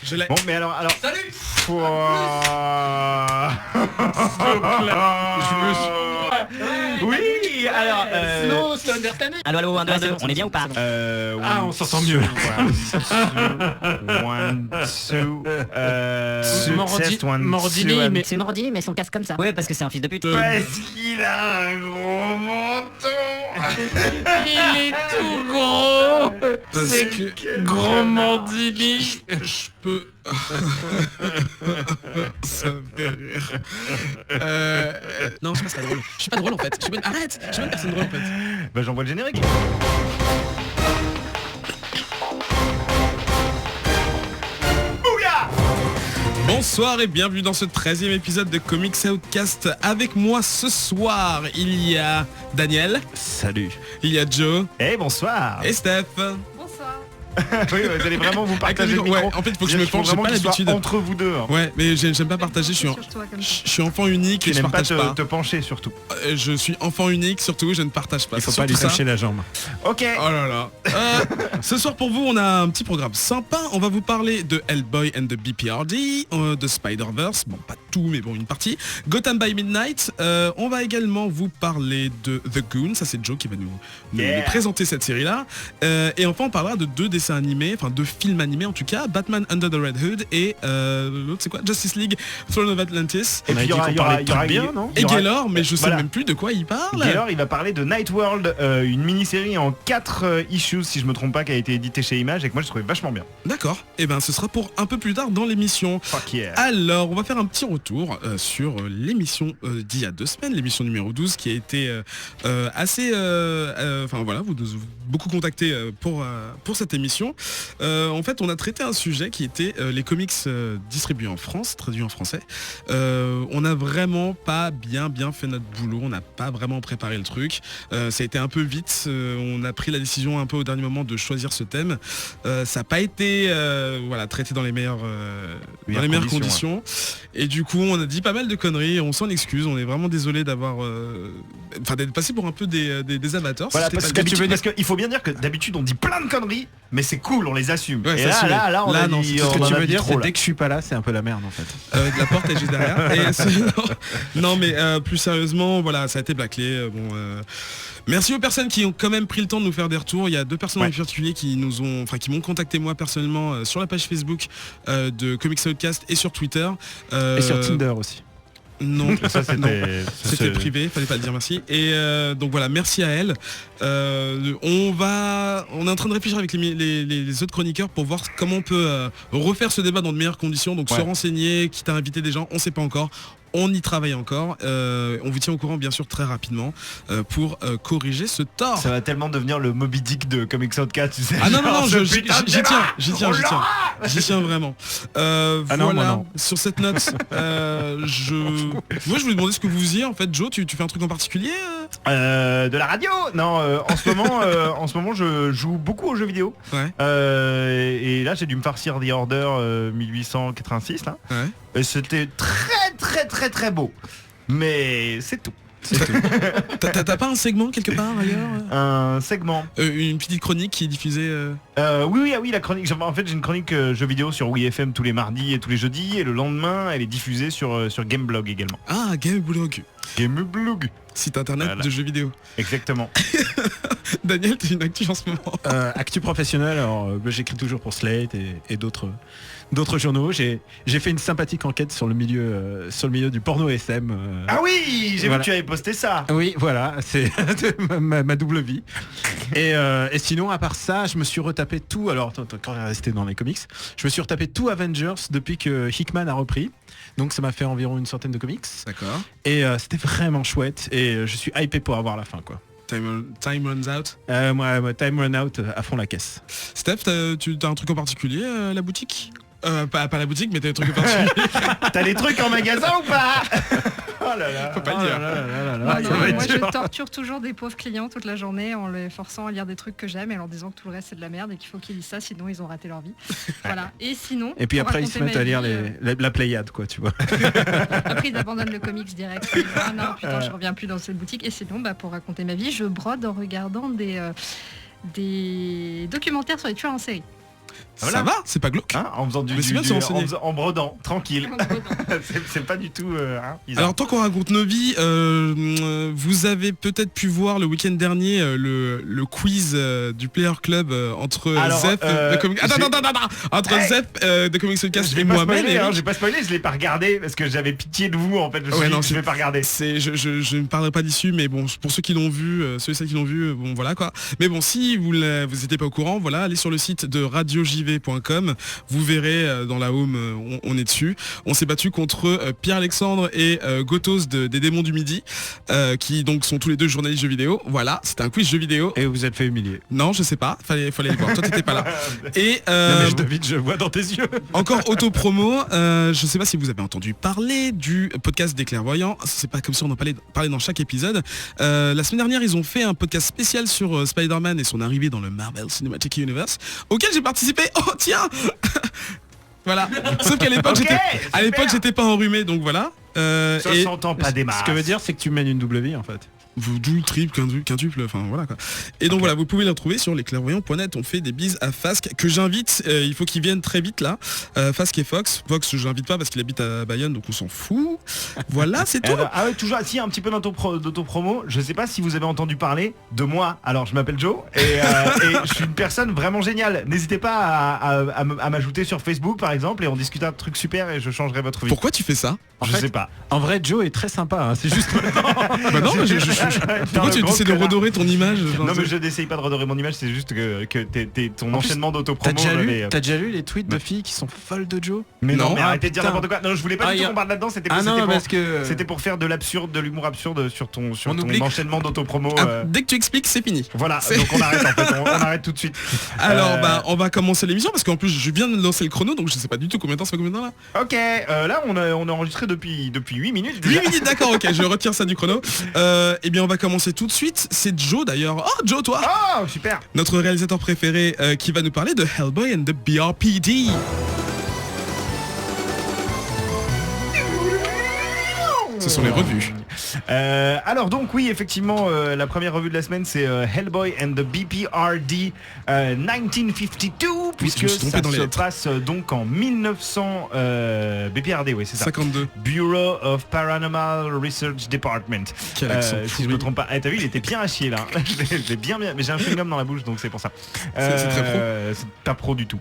Je l'ai. Bon, mais alors. Salut. Oui, alors. Sinon, c'est Undertale. Allô, 1, 2, 2, on est bien ou pas? On s'entend mieux. One, two, Mordini, mais... C'est Mordi, mais son casse comme ça. Ouais, parce que c'est un fils de pute. Parce qu'il a un gros menton. Il est tout gros. C'est gros Mordini. Je peux... Ça me fait rire. Non, je suis pas drôle. Je suis pas drôle en fait. Arrête. Je suis pas une personne drôle en fait. Bah j'envoie le générique. Bouga. Bonsoir et bienvenue dans ce 13e épisode de Comics Outcast. Avec moi ce soir, il y a Daniel. Salut. Il y a Joe. Eh bonsoir. Et Steph. Oui, vous allez vraiment vous partager le micro. Ouais, en fait, il faut que je me penche, j'ai pas l'habitude. Entre vous deux. Hein. Ouais, mais j'aime pas partager, je suis enfant unique et je partage pas. Te pencher surtout. Je suis enfant unique surtout, je ne partage pas. Il faut pas lui toucher la jambe. Ok. Oh là là. Ce soir pour vous, on a un petit programme sympa. On va vous parler de Hellboy and the BPRD, de Spider-Verse, bon pas tout mais bon une partie. Gotham by Midnight. On va également vous parler de The Goon, ça c'est Joe qui va nous présenter cette série là. Et enfin on parlera de deux dessins animés, enfin deux films animés en tout cas, Batman Under the Red Hood et l'autre c'est quoi, Justice League Throne of Atlantis. Et puis il y aura bien, non? Et Gaylor, mais je sais même plus de quoi il parle. Gaylor il va parler de Night World, une mini-série en 4 issues si je me trompe pas, qui a été éditée chez Image et que moi je trouvais vachement bien. D'accord, et ben ce sera pour un peu plus tard dans l'émission. Fuck yeah. Alors on va faire un petit retour sur l'émission d'il y a 2 semaines, l'émission numéro 12 qui a été assez enfin voilà, vous nous beaucoup contacté pour cette émission. En fait on a traité un sujet qui était les comics distribués en France, traduits en français. On n'a vraiment pas bien fait notre boulot, on n'a pas vraiment préparé le truc. Ça a été un peu vite, on a pris la décision un peu au dernier moment de choisir ce thème. Ça n'a pas été traité dans les meilleures conditions. Et du coup on a dit pas mal de conneries, on s'en excuse, on est vraiment désolé d'avoir d'être passé pour un peu des amateurs. Voilà, parce qu'il faut bien dire que d'habitude on dit plein de conneries, mais c'est cool, on les assume. Ouais, et là, on a non, dit, ce que tu veux dire, c'est là. dès que je suis pas là, c'est un peu la merde en fait. La porte est juste derrière. Non mais plus sérieusement, voilà, ça a été bâclé. Merci aux personnes qui ont quand même pris le temps de nous faire des retours. Il y a 2 personnes en particulier qui m'ont contacté moi personnellement sur la page Facebook de Comics Outcast et sur Twitter. Et sur Tinder aussi. Non, ça c'était privé, fallait pas le dire, merci. Et donc voilà, merci à elle. On est en train de réfléchir avec les autres chroniqueurs pour voir comment on peut refaire ce débat dans de meilleures conditions. Donc se renseigner, quitte à inviter des gens, on sait pas encore. On y travaille encore. On vous tient au courant bien sûr très rapidement pour corriger ce tort. Ça va tellement devenir le Moby Dick de Comics Outcast, tu sais. Ah non, j'y tiens vraiment. Non. Sur cette note, je voulais demander ce que vous faisiez en fait. Joe, tu fais un truc en particulier de la radio? Non, en ce moment je joue beaucoup aux jeux vidéo. Ouais. Et là j'ai dû me farcir The Order 1886 là. Ouais. Et c'était très beau. Mais c'est tout. T'as pas un segment quelque part ailleurs Un segment. Une petite chronique qui est diffusée Oui, la chronique. En fait, j'ai une chronique jeux vidéo sur WeFM tous les mardis et tous les jeudis. Et le lendemain, elle est diffusée sur Gameblog également. Ah, Gameblog. Gameblog. Site internet de jeux vidéo. Exactement. Daniel, t'es une actu en ce moment. Actu professionnelle, alors j'écris toujours pour Slate et d'autres journaux. J'ai fait une sympathique enquête sur le milieu du porno SM. Ah oui, j'ai vu que tu avais posté ça. Oui, voilà, c'est ma double vie. Et sinon, à part ça, je me suis retapé tout. Alors, quand on est resté dans les comics, je me suis retapé tout Avengers depuis que Hickman a repris. Donc ça m'a fait environ une centaine de comics. D'accord. Et c'était vraiment chouette. Et je suis hypé pour avoir la fin, quoi. Time runs out. Moi, time run out à fond la caisse. Steph, t'as un truc en particulier la boutique? Pas la boutique, mais t'as des trucs en particulier. T'as des trucs en magasin ou pas? Oh là là. Faut pas le dire. Moi je torture toujours des pauvres clients toute la journée en les forçant à lire des trucs que j'aime et en leur disant que tout le reste c'est de la merde et qu'il faut qu'ils lisent ça, sinon ils ont raté leur vie. Voilà. Et sinon. Et puis après ils se mettent à lire la Pléiade, quoi, tu vois. Après ils abandonnent le comics direct. Ah non putain, je reviens plus dans cette boutique. Et sinon pour raconter ma vie, je brode en regardant des documentaires sur les tueurs en série. Voilà. Ça va, c'est pas glauque. Hein, en faisant Mais c'est bien de se renseigner. en brodant, tranquille. c'est pas du tout bizarre. Alors tant qu'on raconte nos vies, vous avez peut-être pu voir le week-end dernier le quiz du Player Club entre Alors, Zep de Comics... entre Zep de Comics Podcast je l'ai et pas moi-même. spoilé, j'ai pas spoilé, je l'ai pas regardé parce que j'avais pitié de vous en fait. Je me suis dit, je vais pas regarder. Je ne parlerai pas d'issue, mais bon, pour ceux qui l'ont vu, ceux et celles qui l'ont vu, bon voilà quoi. Mais bon, si vous n'étiez pas au courant, voilà, allez sur le site de radiojv.com, vous verrez dans la home, on est dessus. On s'est battu contre Pierre-Alexandre et Gotos des Démons du Midi, qui donc sont tous les deux journalistes jeux vidéo. Voilà, c'était un quiz jeux vidéo. Et vous êtes fait humilier. Non, je sais pas, fallait aller voir. Toi t'étais pas là. Et Non, mais David, je vois dans tes yeux. encore auto-promo, je sais pas si vous avez entendu parler du podcast des clairvoyants, c'est pas comme si on en parlait dans chaque épisode. La semaine dernière, ils ont fait un podcast spécial sur Spider-Man et son arrivée dans le Marvel Cinematic Universe, auquel j'ai participé. Oh tiens voilà. Sauf qu'à l'époque, j'étais pas enrhumé, donc voilà. Ça s'entend pas des masses. Ce que veut dire, c'est que tu mènes une double vie en fait. Vous double, triple, quintuple, enfin voilà quoi. Et donc voilà, vous pouvez les retrouver sur lesclairvoyants.net. On fait des bises à Fasque, que j'invite, il faut qu'il vienne très vite là. Fasque et Fox. Fox, je l'invite pas parce qu'il habite à Bayonne, donc on s'en fout. Voilà, c'est tout. Ah ouais, toujours, si, un petit peu d'auto-promo. Je sais pas si vous avez entendu parler de moi. Alors, je m'appelle Joe et je suis une personne vraiment géniale. N'hésitez pas à m'ajouter sur Facebook par exemple et on discute un truc super et je changerai votre vie. Pourquoi tu fais ça? Je sais pas. En vrai, Joe est très sympa, hein, c'est juste... Bah non, mais pourquoi tu essaies de redorer ton image? Non mais je n'essaye pas de redorer mon image, c'est juste que ton enchaînement d'auto-promo. T'as déjà lu les tweets de filles qui sont folles de Joe? Mais non, mais Ah, arrêtez de dire putain. n'importe quoi. Non, je voulais pas du tout qu'on parle là-dedans, c'était pour faire de l'absurde, de l'humour absurde sur ton enchaînement d'auto-promo. Dès que tu expliques, c'est fini. Voilà, donc on arrête en fait, on arrête tout de suite. Alors on va commencer l'émission parce qu'en plus je viens de lancer le chrono, donc je sais pas du tout combien de temps ça fait, combien de temps là. Ok, là on a enregistré depuis 8 minutes. 8 minutes, d'accord, ok, je retire ça du chrono. Eh bien on va commencer tout de suite. C'est Joe d'ailleurs. Oh Joe, toi. Oh super. Notre réalisateur préféré qui va nous parler de Hellboy and the BRPD. Ce sont les revues. Alors donc oui effectivement la première revue de la semaine c'est Hellboy and the BPRD 1952 puisque ça se passe donc en 1900 BPRD, oui c'est ça. 52. Bureau of Paranormal Research Department. Quel accent si je me trompe pas. T'as vu il était bien à chier là. J'ai bien mais j'ai un chewing-gum dans la bouche donc c'est pour ça. C'est très pro. C'est pas pro du tout.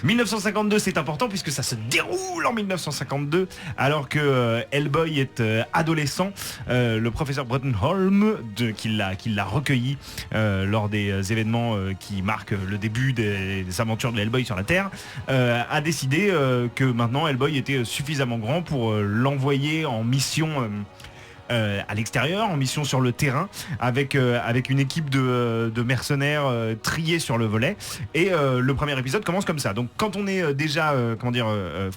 1952 c'est important puisque ça se déroule en 1952 alors que Hellboy est adolescent. Le professeur Bruttenholm qui l'a recueilli lors des événements qui marquent le début des aventures de Hellboy sur la Terre a décidé que maintenant Hellboy était suffisamment grand pour l'envoyer en mission à l'extérieur, en mission sur le terrain avec une équipe de mercenaires triés sur le volet et le premier épisode commence comme ça. Donc quand on est déjà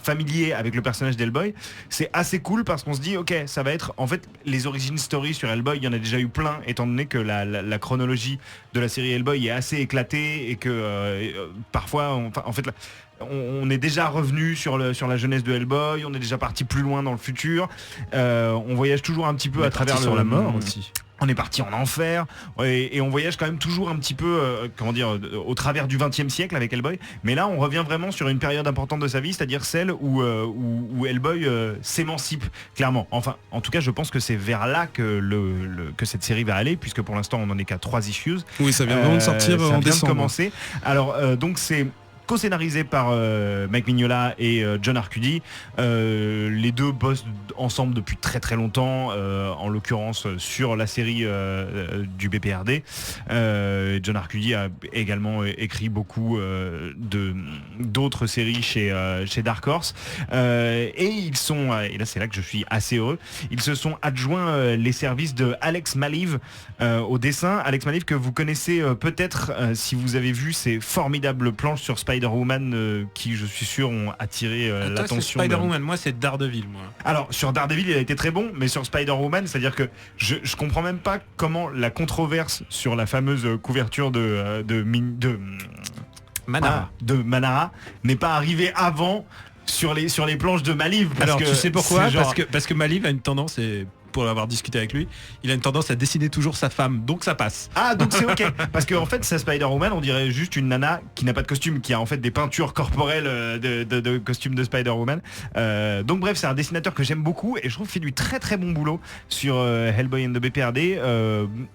familier avec le personnage d'Hellboy, c'est assez cool parce qu'on se dit ok, ça va être en fait les origin stories sur Hellboy, il y en a déjà eu plein étant donné que la chronologie de la série Hellboy est assez éclatée et que parfois on est déjà revenu sur la jeunesse de Hellboy, on est déjà parti plus loin dans le futur, on voyage toujours un petit peu à travers sur la mort aussi. On est parti en enfer et on voyage quand même toujours un petit peu au travers du 20e siècle avec Hellboy, mais là on revient vraiment sur une période importante de sa vie, c'est-à-dire celle où Hellboy s'émancipe clairement. Enfin en tout cas je pense que c'est vers là que cette série va aller puisque pour l'instant on en est qu'à 3 issues. Oui, ça vient vraiment de sortir en décembre. De commencer. Alors donc c'est co-scénarisé par Mike Mignola et John Arcudi. Les deux bossent ensemble depuis très très longtemps, en l'occurrence sur la série du BPRD. John Arcudi a également écrit beaucoup d'autres séries chez Dark Horse. Et ils sont, et là c'est là que je suis assez heureux, ils se sont adjoints les services de Alex Maliv au dessin. Alex Maliv que vous connaissez peut-être si vous avez vu ces formidables planches sur Spider-Woman qui je suis sûr ont attiré l'attention. Spider-Woman, moi c'est Daredevil moi. Alors sur Daredevil il a été très bon, mais sur Spider-Woman c'est à dire que je comprends même pas comment la controverse sur la fameuse couverture de Manara n'est pas arrivée avant sur les planches de Maliv. Alors tu sais pourquoi? Parce que Maliv a une tendance pour avoir discuté avec lui, il a une tendance à dessiner toujours sa femme, donc ça passe. Ah, donc c'est ok. Parce qu'en fait, sa Spider-Woman, on dirait juste une nana qui n'a pas de costume, qui a en fait des peintures corporelles de costumes de Spider-Woman. Donc bref, c'est un dessinateur que j'aime beaucoup et je trouve qu'il fait du très très bon boulot sur Hellboy and the BPRD.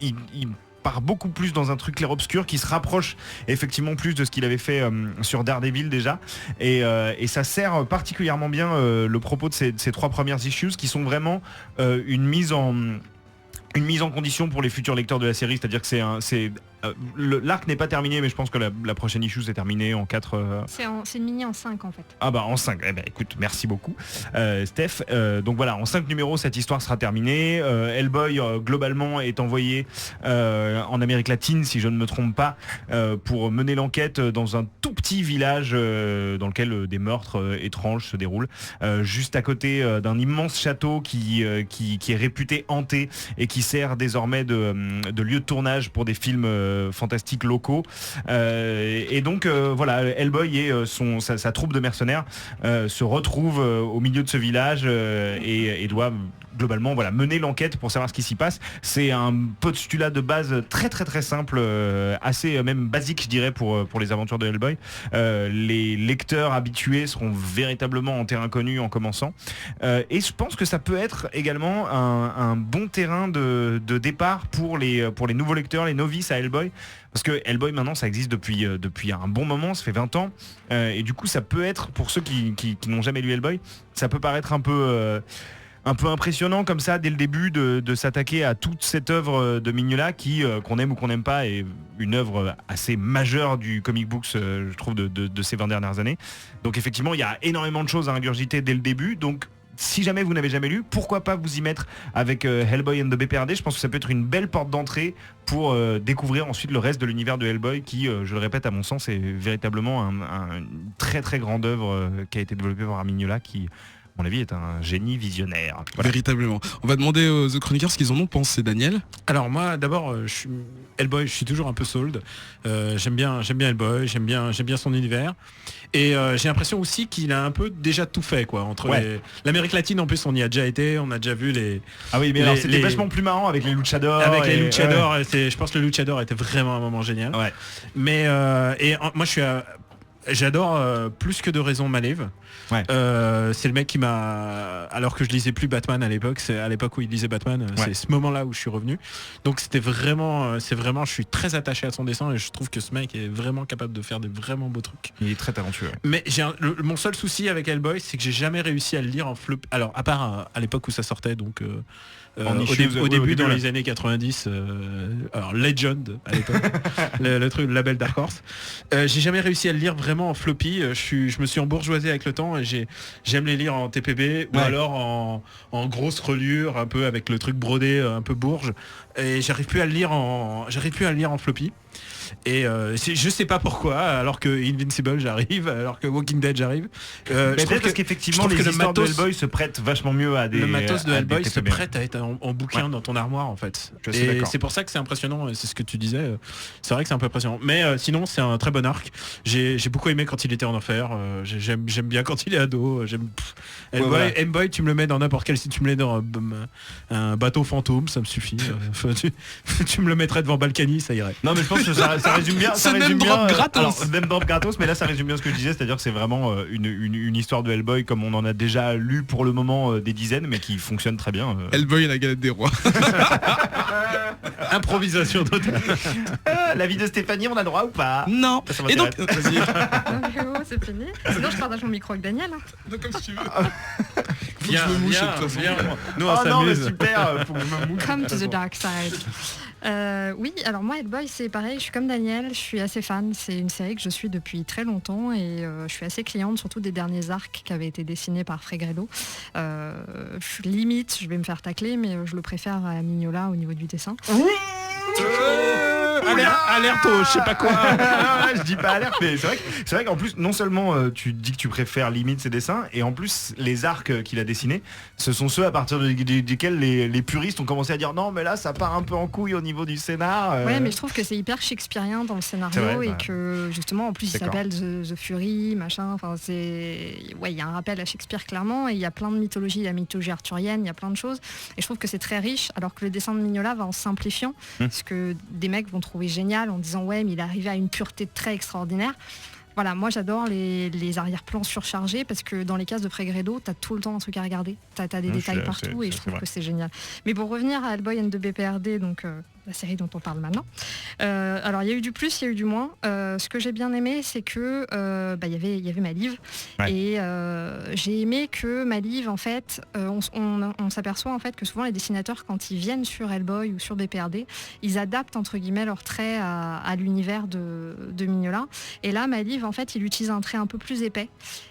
Il part beaucoup plus dans un truc clair-obscur qui se rapproche effectivement plus de ce qu'il avait fait sur Daredevil déjà et ça sert particulièrement bien le propos de ces 3 premières issues qui sont vraiment une mise en condition pour les futurs lecteurs de la série, c'est-à-dire que l'arc n'est pas terminé, mais je pense que la prochaine issue c'est terminé en 4... C'est une mini en 5 en fait. Ah bah en 5, eh ben, écoute, merci beaucoup Steph. Donc voilà, en 5 numéros cette histoire sera terminée. Hellboy globalement est envoyé en Amérique latine, si je ne me trompe pas, pour mener l'enquête dans un tout petit village dans lequel des meurtres étranges se déroulent, juste à côté d'un immense château qui est réputé hanté et qui sert désormais de lieu de tournage pour des films fantastiques locaux. Et donc voilà, Hellboy et sa troupe de mercenaires se retrouvent au milieu de ce village et doivent globalement mener l'enquête pour savoir ce qui s'y passe. C'est un postulat de base très très très simple, assez même basique je dirais pour les aventures de Hellboy. Les lecteurs habitués seront véritablement en terrain connu en commençant, et je pense que ça peut être également un bon terrain de départ pour les nouveaux lecteurs, les novices à Hellboy, parce que Hellboy maintenant ça existe depuis un bon moment, ça fait 20 ans, et du coup ça peut être, pour ceux qui n'ont jamais lu Hellboy, ça peut paraître un peu impressionnant comme ça dès le début de s'attaquer à toute cette œuvre de Mignola qui, qu'on aime ou qu'on n'aime pas, est une œuvre assez majeure du comic books, je trouve, de ces 20 dernières années. Donc effectivement il y a énormément de choses à ingurgiter dès le début, donc si jamais vous n'avez jamais lu, pourquoi pas vous y mettre avec Hellboy and the BPRD. Je pense que ça peut être une belle porte d'entrée pour découvrir ensuite le reste de l'univers de Hellboy qui, je le répète, à mon sens est véritablement une très très grande œuvre qui a été développée par Mignola, qui à mon avis est un génie visionnaire. Voilà. Véritablement. On va demander aux The Chroniqueurs ce qu'ils en ont pensé, Daniel. Alors moi d'abord Hellboy, je suis toujours un peu sold. J'aime bien Hellboy, j'aime bien son univers. Et j'ai l'impression aussi qu'il a un peu déjà tout fait quoi. Entre l'Amérique latine en plus on y a déjà été, on a déjà vu les... Ah oui mais alors c'était vachement plus marrant avec les luchadors. Avec les luchadors, je pense que le luchador était vraiment un moment génial. Ouais. Mais moi j'adore Plus que de raison Malev. Ouais. C'est le mec qui m'a, alors que je lisais plus Batman à l'époque, c'est à l'époque où il lisait Batman, c'est ce moment-là où je suis revenu. Donc c'est vraiment, je suis très attaché à son dessin et je trouve que ce mec est vraiment capable de faire des vraiment beaux trucs. Il est très talentueux. Mais mon seul souci avec Hellboy, c'est que j'ai jamais réussi à le lire en flop. Alors à part à l'époque où ça sortait, donc au début dans les années 90, alors Legend à l'époque, le truc, le label Dark Horse. J'ai jamais réussi à le lire vraiment en floppy. Je me suis embourgeoisé avec le temps et j'aime les lire en TPB ou alors en grosse reliure, un peu avec le truc brodé, un peu bourge. Et j'arrive plus à le lire en floppy. Et je sais pas pourquoi, alors que Invincible j'arrive, alors que Walking Dead j'arrive. Je trouve parce qu'effectivement les histoires de Hellboy se prêtent vachement mieux à des... Le matos de Hellboy se prête à être en bouquin dans ton armoire en fait. Et c'est pour ça que c'est impressionnant, et c'est ce que tu disais, c'est vrai que c'est un peu impressionnant. Mais sinon c'est un très bon arc. J'ai beaucoup aimé quand il était en enfer, j'aime bien quand il est ado. Hellboy, tu me le mets dans n'importe quel, si tu me le mets dans un bateau fantôme, ça me suffit. Tu me le mettrais devant Balkany, ça irait. Non mais je pense que ça résume bien. Ça résume bien. Même drop gratos, mais là ça résume bien ce que je disais, c'est-à-dire que c'est vraiment une histoire de Hellboy comme on en a déjà lu pour le moment des dizaines, mais qui fonctionne très bien. Hellboy et la galette des rois. Improvisation totale. La vie de Stéphanie, on a droit ou pas? Non. Et donc, vas-y. C'est fini. Sinon je partage mon micro avec Daniel. Non, comme si tu veux. Viens. Nous on s'amuse. Non mais super. Faut que je me mouche. Come to the dark side. Oui, alors moi Hellboy c'est pareil, je suis comme Daniel, je suis assez fan, c'est une série que je suis depuis très longtemps et je suis assez cliente surtout des derniers arcs qui avaient été dessinés par Fregredo. Limite, je vais me faire tacler mais je le préfère à Mignola au niveau du dessin. alerte au je sais pas quoi. Je dis pas alerte, mais c'est vrai qu'en plus, non seulement tu dis que tu préfères limite ses dessins, et en plus les arcs qu'il a dessinés, ce sont ceux à partir desquels les puristes ont commencé à dire non mais là ça part un peu en couille au niveau du scénar. Ouais, mais je trouve que c'est hyper shakespearien dans le scénario vrai, et que justement en plus il D'accord. s'appelle The Fury, machin. Enfin il y a un rappel à Shakespeare clairement et il y a plein de mythologie, la mythologie arthurienne, il y a plein de choses et je trouve que c'est très riche alors que le dessin de Mignola va en simplifiant, ce que des mecs vont trouver génial en disant ouais mais il est arrivé à une pureté de trait extraordinaire. Voilà, moi j'adore les arrière-plans surchargés parce que dans les cases de Fregredo, t'as tout le temps un truc à regarder, t'as des détails partout et je trouve que c'est génial. Mais pour revenir à Hellboy and the BPRD, donc la série dont on parle maintenant, alors il y a eu du plus, il y a eu du moins. Ce que j'ai bien aimé, c'est que il y avait Maliv et j'ai aimé que Maliv, en fait, on s'aperçoit en fait que souvent les dessinateurs quand ils viennent sur Hellboy ou sur BPRD, ils adaptent entre guillemets leurs traits à l'univers de Mignola. Et là, Maliv, en fait, il utilise un trait un peu plus épais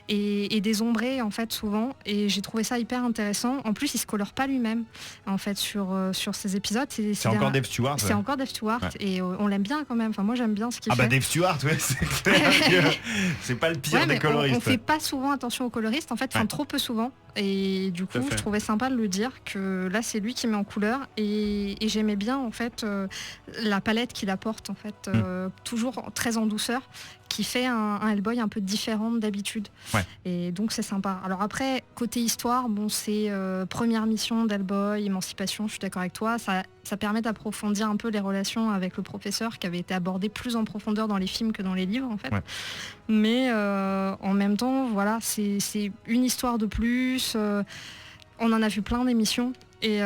et des ombrés en fait souvent. Et j'ai trouvé ça hyper intéressant. En plus, il se colore pas lui-même en fait sur ces épisodes. C'est encore Dave Stewart. C'est encore Dave Stewart et on l'aime bien quand même. Enfin, moi j'aime bien ce qu'il fait. Ah bah Dave Stewart, ouais, c'est clair que c'est pas le pire des coloristes. On fait pas souvent attention aux coloristes, en fait, trop peu souvent. Et du coup, je trouvais sympa de le dire que là, c'est lui qui met en couleur et j'aimais bien en fait la palette qu'il apporte en fait, toujours très en douceur, qui fait un Hellboy un peu différent d'habitude. Ouais. Et donc c'est sympa. Alors après, côté histoire, bon, c'est première mission d'Hellboy, émancipation, je suis d'accord avec toi. Ça permet d'approfondir un peu les relations avec le professeur qui avait été abordé plus en profondeur dans les films que dans les livres en fait. Ouais. Mais en même temps, voilà, c'est une histoire de plus. On en a vu plein d'émissions et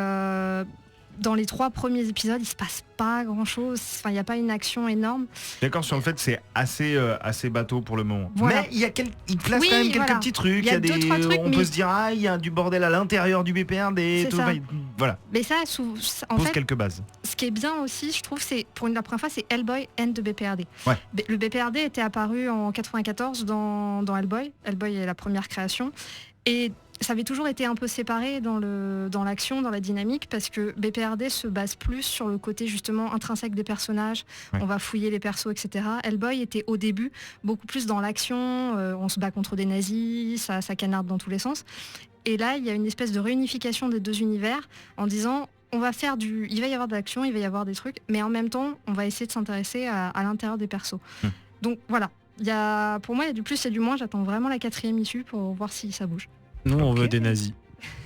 dans les 3 premiers épisodes, il se passe pas grand chose. Enfin, il n'y a pas une action énorme. D'accord sur le fait que c'est assez bateau pour le moment. Voilà. Mais il place quand même quelques petits trucs. Il y a 2-3 trucs. On peut se dire il y a du bordel à l'intérieur du BPRD. Tout, voilà. Mais ça, en pose fait, quelques bases. Ce qui est bien aussi, je trouve, c'est pour la première fois, c'est Hellboy and the BPRD. Ouais. Le BPRD était apparu en 94 dans Hellboy. Hellboy est la première création. Et ça avait toujours été un peu séparé dans l'action, dans la dynamique, parce que BPRD se base plus sur le côté justement intrinsèque des personnages. Ouais. On va fouiller les persos, etc. Hellboy était au début beaucoup plus dans l'action. On se bat contre des nazis, ça canarde dans tous les sens. Et là, il y a une espèce de réunification des deux univers en disant il va y avoir de l'action, il va y avoir des trucs, mais en même temps, on va essayer de s'intéresser à l'intérieur des persos. Donc voilà, pour moi, il y a du plus et du moins. J'attends vraiment la 4e issue pour voir si ça bouge. Nous, on veut des nazis.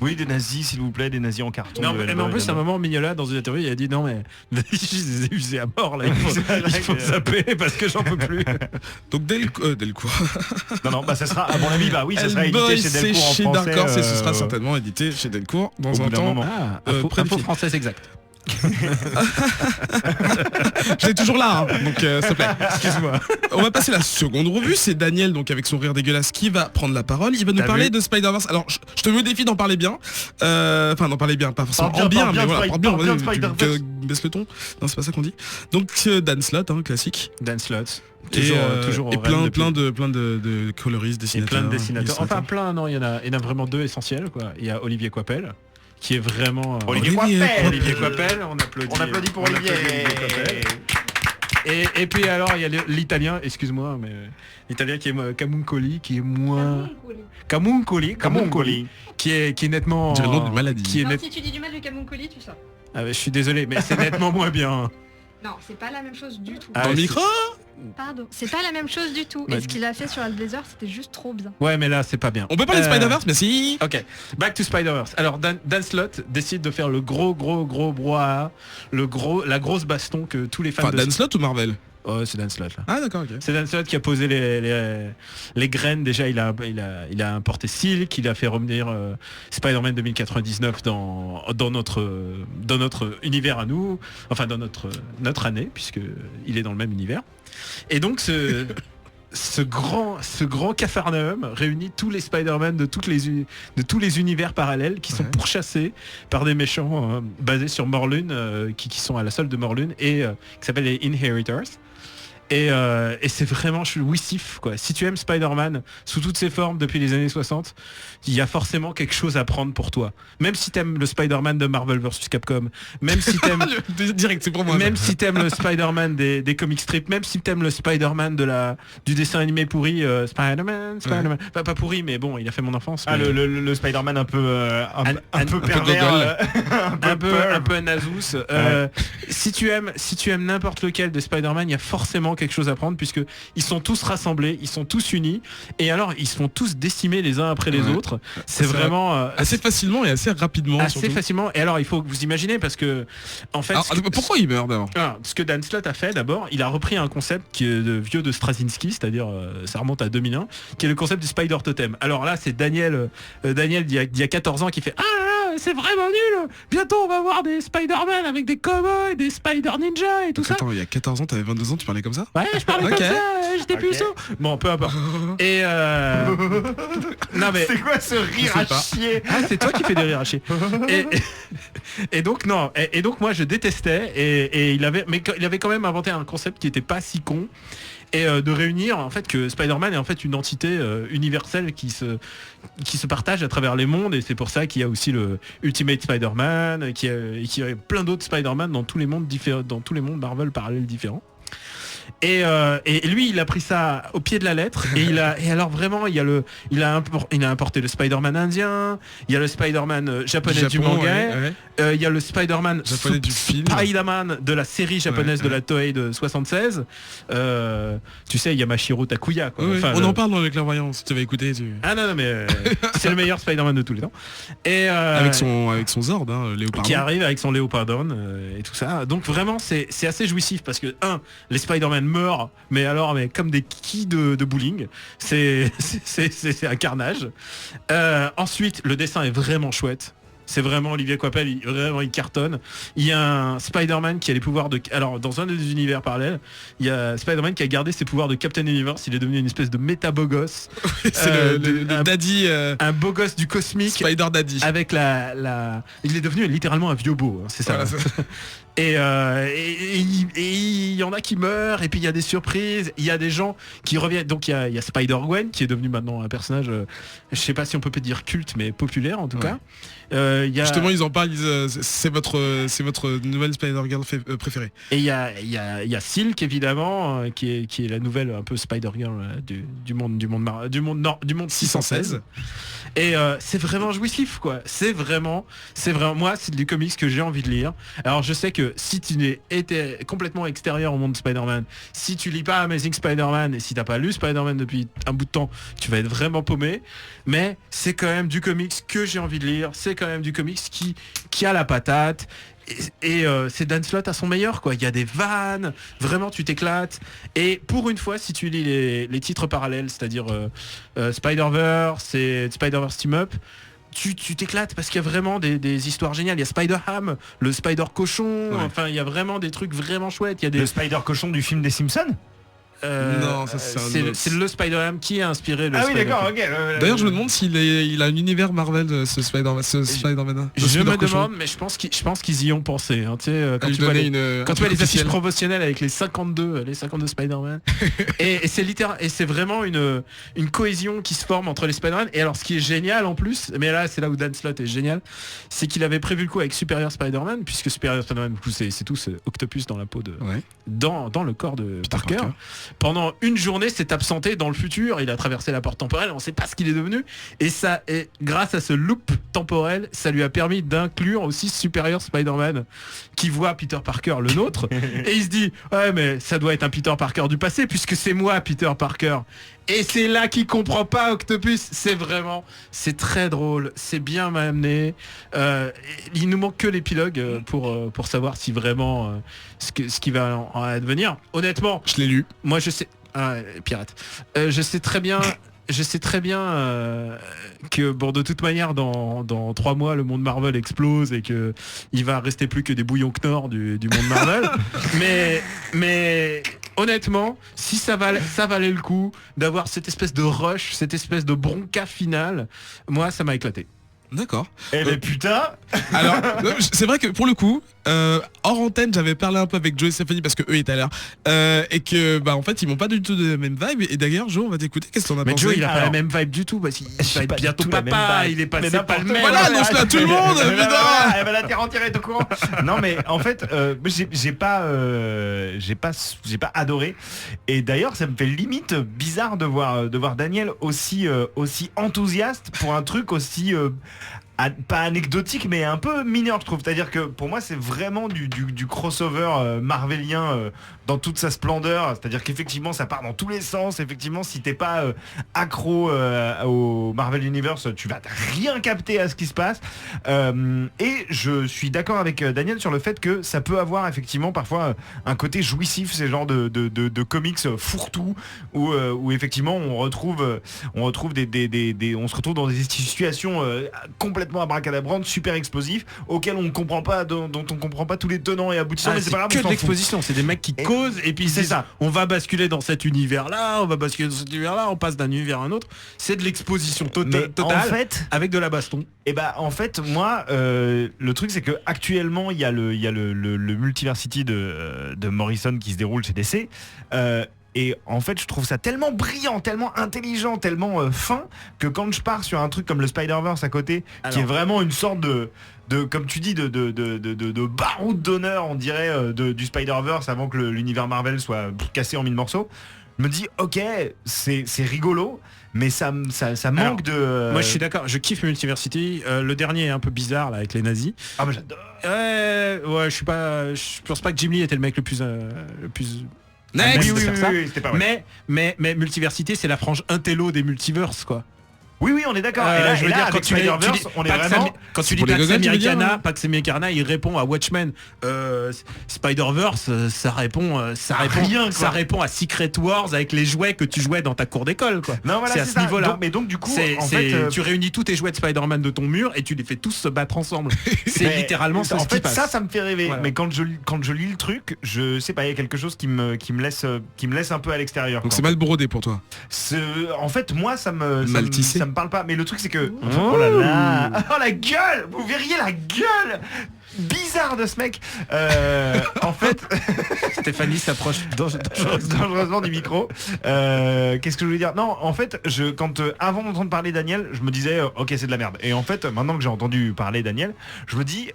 Oui, des nazis, s'il vous plaît, des nazis en carton. Non, mais en plus, à un moment, Mignola, dans une interview, il a dit non, mais je les ai usés à mort, là. Il faut zapper parce que j'en peux plus. Donc, Delcourt. Non, ça sera, à mon avis, ça sera édité chez Delcourt en français. D'accord, ce sera certainement édité chez Delcourt dans un temps. Info française exact. J'étais toujours là, donc s'il te plaît. Excuse-moi. On va passer la seconde revue. C'est Daniel, donc avec son rire dégueulasse, qui va prendre la parole. Il va nous parler de Spider-Verse. Alors, je te mets au défi d'en parler bien. Enfin, d'en parler bien, pas forcément en bien, mais voilà, baisse le ton. Non, c'est pas ça qu'on dit. Donc, Dan Slott, classique. Dan Slott. Toujours et plein de coloristes, dessinateurs. Et plein de dessinateurs. Enfin, plein, non, il y en a vraiment 2 essentiels, quoi. Il y a Olivier Coipel, qui est vraiment Olivier Coipel, on applaudit pour Olivier. Et puis alors il y a l'italien, excuse-moi, mais l'italien qui est Camuncoli, qui est moins Camuncoli, qui est nettement le nom d'une maladie. Si tu dis du mal de Camuncoli, tu sors. Ah je suis désolé, mais c'est nettement moins bien. Non, c'est pas la même chose du tout. Dans le micro ? Pardon, c'est pas la même chose du tout. Et ce qu'il a fait sur Hellblazer, c'était juste trop bien. Ouais, mais là, c'est pas bien. On peut parler de Spider-Verse, mais si. Ok, back to Spider-Verse. Alors, Dan Slott décide de faire le gros brouhaha, la grosse baston que tous les fans. Dan Slott ou Marvel ? Oh, c'est Dan Slott là. Ah d'accord, ok. C'est Dan Slott qui a posé les graines. Déjà, il a importé Silk, il a fait revenir Spider-Man 2099 dans notre univers à nous, enfin dans notre année, puisque il est dans le même univers. Et donc ce grand capharnaüm réunit tous les Spider-Man de tous les univers parallèles qui sont pourchassés par des méchants basés sur Morlun, qui sont à la solde de Morlun et qui s'appellent les Inheritors. Et c'est vraiment jouissif quoi. Si tu aimes Spider-Man sous toutes ses formes depuis les années 60, il y a forcément quelque chose à prendre pour toi. Même si t'aimes le Spider-Man de Marvel vs Capcom, même si t'aimes direct, c'est pour moi. même si t'aimes le Spider-Man des comic strips, même si t'aimes le Spider-Man du dessin animé pourri, Spider-Man. Enfin, pas pourri, mais bon, il a fait mon enfance. Ah, mais- le Spider-Man un peu un peu peu pervers, un peu Nazous. Si tu aimes n'importe lequel de Spider-Man, il y a forcément quelque chose à prendre puisque ils sont tous rassemblés, ils sont tous unis et alors ils se font tous décimer les uns après les Ouais. autres. C'est Ça- vraiment Assez facilement et assez rapidement. assez surtout. facilement. Et alors il faut que vous imaginez parce que en fait Alors, pourquoi il meurt d'abord? ce que Dan Slott a fait d'abord, il a repris un concept qui est vieux de Straczynski, c'est-à-dire ça remonte à 2001, qui est le concept du Spider Totem. Alors là c'est Daniel d'il y a 14 ans qui fait c'est vraiment nul. Bientôt on va voir des Spider-Man avec des cowboys, des Spider-Ninja et tout Donc, ça. attends, il y a 14 ans, t'avais 22 ans, tu parlais comme ça? Ouais, je parlais Ok. comme ça, j'étais puceau. Bon, peu importe. Et non mais C'est quoi ce rire sais à pas. chier? ah, c'est toi qui fais des rires à chier. Et donc non, et donc moi je détestais et il avait quand même inventé un concept qui était pas si con. Et de réunir en fait que Spider-Man est en fait une entité universelle qui se partage à travers les mondes et c'est pour ça qu'il y a aussi le Ultimate Spider-Man, qu'il y a plein d'autres Spider-Man dans tous les mondes différents, dans tous les mondes Marvel parallèles différents. Et lui il a pris ça au pied de la lettre et alors vraiment il a importé le Spider-Man indien, il y a le Spider-Man japonais du Japon, manga, ouais, ouais. il y a le Spider-Man Japonais du film. Spider-Man de la série japonaise Ouais, de la Toei de 76. Tu sais, Yamashiro Takuya quoi. Ouais, ouais. Enfin, On le- en parle dans le clairvoyant, si tu avais écouté. Ah non mais c'est le meilleur Spider-Man de tous les temps. Et Avec son Zord, hein, Léopard. qui arrive avec son Léopardon et tout ça. Donc vraiment c'est assez jouissif parce que les Spider-Man meurent mais comme des quilles de bowling. C'est un carnage. Ensuite le dessin est vraiment chouette. C'est vraiment Olivier Coipel, il cartonne. Il y a un Spider-Man qui a les pouvoirs de... Alors, dans un des univers parallèles, il y a Spider-Man qui a gardé ses pouvoirs de Captain Universe. Il est devenu une espèce de méta-beau-gosse. C'est le un- daddy, Un beau gosse du cosmique. Spider Daddy. Avec Il est devenu littéralement un vieux beau, hein, c'est ça. Voilà, ça. Et il y en a qui meurent, et puis il y a des surprises, il y a des gens qui reviennent. Donc il y a Spider-Gwen qui est devenu maintenant un personnage, je sais pas si on peut dire culte, mais populaire en tout Ouais. cas. Il y a- Justement, ils en parlent, c'est votre nouvelle Spider-Girl préférée. Et il y a Silk évidemment, qui est la nouvelle un peu Spider-Girl du monde 616. Et c'est vraiment jouissif quoi. C'est vraiment moi c'est du comics que j'ai envie de lire. Alors je sais que si tu étais complètement extérieur au monde de Spider-Man, si tu lis pas Amazing Spider-Man et si t'as pas lu Spider-Man depuis un bout de temps, tu vas être vraiment paumé. Mais c'est quand même du comics que j'ai envie de lire. C'est quand même du comics qui a la patate. Et c'est Dan Slott à son meilleur quoi. Il y a des vannes, vraiment tu t'éclates. Et pour une fois, si tu lis les titres parallèles, c'est-à-dire Spider-Verse et Spider-Verse Team Up, tu t'éclates parce qu'il y a vraiment des histoires géniales. Il y a Spider-Ham, le Spider-Cochon, Ouais. enfin il y a vraiment des trucs vraiment chouettes. Il y a des Le Spider-Cochon du film des Simpsons? Non, ça, c'est un autre. c'est le Spider-Ham qui a inspiré le Ah oui, Spider-Man. d'accord, ok. D'ailleurs, je me demande il a un univers Marvel, ce Spider-Man. Je me demande, mais je pense qu'ils y ont pensé. Hein, tu sais, quand tu vois quand tu vois les affiches promotionnelles avec les 52 Spider-Man et c'est littéral et c'est vraiment une cohésion qui se forme entre les Spider-Man. Et alors ce qui est génial en plus, mais là c'est là où Dan Slott est génial, c'est qu'il avait prévu le coup avec Superior Spider-Man, puisque Superior Spider-Man du coup, c'est tous Octopus dans la peau de Ouais. dans le corps de Parker. Parker. Pendant une journée s'est absenté dans le futur, il a traversé la porte temporelle, on ne sait pas ce qu'il est devenu, et ça est grâce à ce loop temporel, ça lui a permis d'inclure aussi Superior Spider-Man qui voit Peter Parker le nôtre et il se dit ouais mais ça doit être un Peter Parker du passé puisque c'est moi Peter Parker. Et c'est là qu'il comprend pas Octopus. C'est très drôle, c'est bien amené. Il nous manque que l'épilogue pour savoir si vraiment ce qui va en advenir. Honnêtement, Je l'ai lu. moi je sais. Ah, pirate. Je sais très bien. Que bon de toute manière dans 3 mois le monde Marvel explose et que il va rester plus que des bouillons Knorr du monde Marvel. mais honnêtement, si ça valait le coup d'avoir cette espèce de rush, cette espèce de bronca finale, moi ça m'a éclaté. D'accord. Eh ben putain. Alors, c'est vrai que pour le coup, hors antenne, j'avais parlé un peu avec Joe et Stéphanie parce que eux étaient à l'heure et que en fait ils m'ont pas du tout de la même vibe. Et d'ailleurs Joe, on va t'écouter. Qu'est-ce que t'en as Mais pensé? Joe, il a pas Alors, la même vibe du tout parce qu'il va être pas bientôt du tout la même papa. vibe. Il est passé Mais pas le n'importe même. quoi. Voilà, annonce-le à tout le monde. Ah, bah, la terre entière est au courant. Non mais en fait, j'ai pas adoré. Et d'ailleurs, ça me fait limite bizarre de voir Daniel aussi enthousiaste pour un truc aussi pas anecdotique mais un peu mineur, je trouve. C'est-à-dire que pour moi c'est vraiment du crossover marvelien dans toute sa splendeur. C'est-à-dire qu'effectivement ça part dans tous les sens. Effectivement, si t'es pas accro au Marvel Universe, tu vas rien capter à ce qui se passe. Et je suis d'accord avec Daniel sur le fait que ça peut avoir effectivement parfois un côté jouissif, ces genres de comics fourre-tout où effectivement on se retrouve dans des situations complètement abracadabrantes, super explosifs, auxquelles on ne comprend pas, dont on comprend pas tous les tenants et aboutissants. Mais c'est pas grave, que on de s'en fout. l'exposition, c'est des mecs qui causent et puis c'est ça. on va basculer dans cet univers-là, on passe d'un univers à un autre. C'est de l'exposition Mais totale en fait, avec de la baston. et en fait, moi, le truc c'est que actuellement il y a le Multiversity de Morrison qui se déroule chez DC. Et en fait, je trouve ça tellement brillant, tellement intelligent, tellement fin, que quand je pars sur un truc comme le Spider-Verse à côté, qui est vraiment une sorte de comme tu dis, de baroud d'honneur, on dirait, du Spider-Verse avant que l'univers Marvel soit cassé en 1000 morceaux, je me dis, ok, c'est rigolo, mais ça manque de... Moi je suis d'accord, je kiffe Multiversity. Le dernier est un peu bizarre là avec les nazis. Ah mais j'adore. Ouais, je pense pas que Jim Lee était le mec le plus Next. oui, c'était pas vrai. mais Multiversité, c'est la frange intello des multiverses, quoi. Oui, on est d'accord. Et là, je veux dire, avec Spider-Verse, on est vraiment... Quand tu dis pour les Pax gogos, tu veux dire, Americana, hein. Pax Americana, il répond à Watchmen. Spider-Verse, ça répond rien, quoi. ça répond à Secret Wars avec les jouets que tu jouais dans ta cour d'école, quoi. Non, voilà, c'est à c'est ce ça. niveau-là. Mais donc du coup, C'est- en c'est- fait... tu réunis tous tes jouets de Spider-Man de ton mur et tu les fais tous se battre ensemble. C'est mais littéralement ça en ce qui fait passe. ça me fait rêver. Voilà. Mais quand je lis le truc, je sais pas, il y a quelque chose qui me laisse un peu à l'extérieur. Donc quoi. c'est mal brodé pour toi. En fait, moi ça me tissé. ça me parle pas. Mais le truc c'est que oh là là, oh la gueule, vous verriez la gueule bizarre de ce mec. En fait, Stéphanie s'approche dangereusement du micro. Qu'est-ce que je voulais dire? Non, en fait, avant d'entendre parler Daniel, je me disais ok, c'est de la merde. Et en fait, maintenant que j'ai entendu parler Daniel, je me dis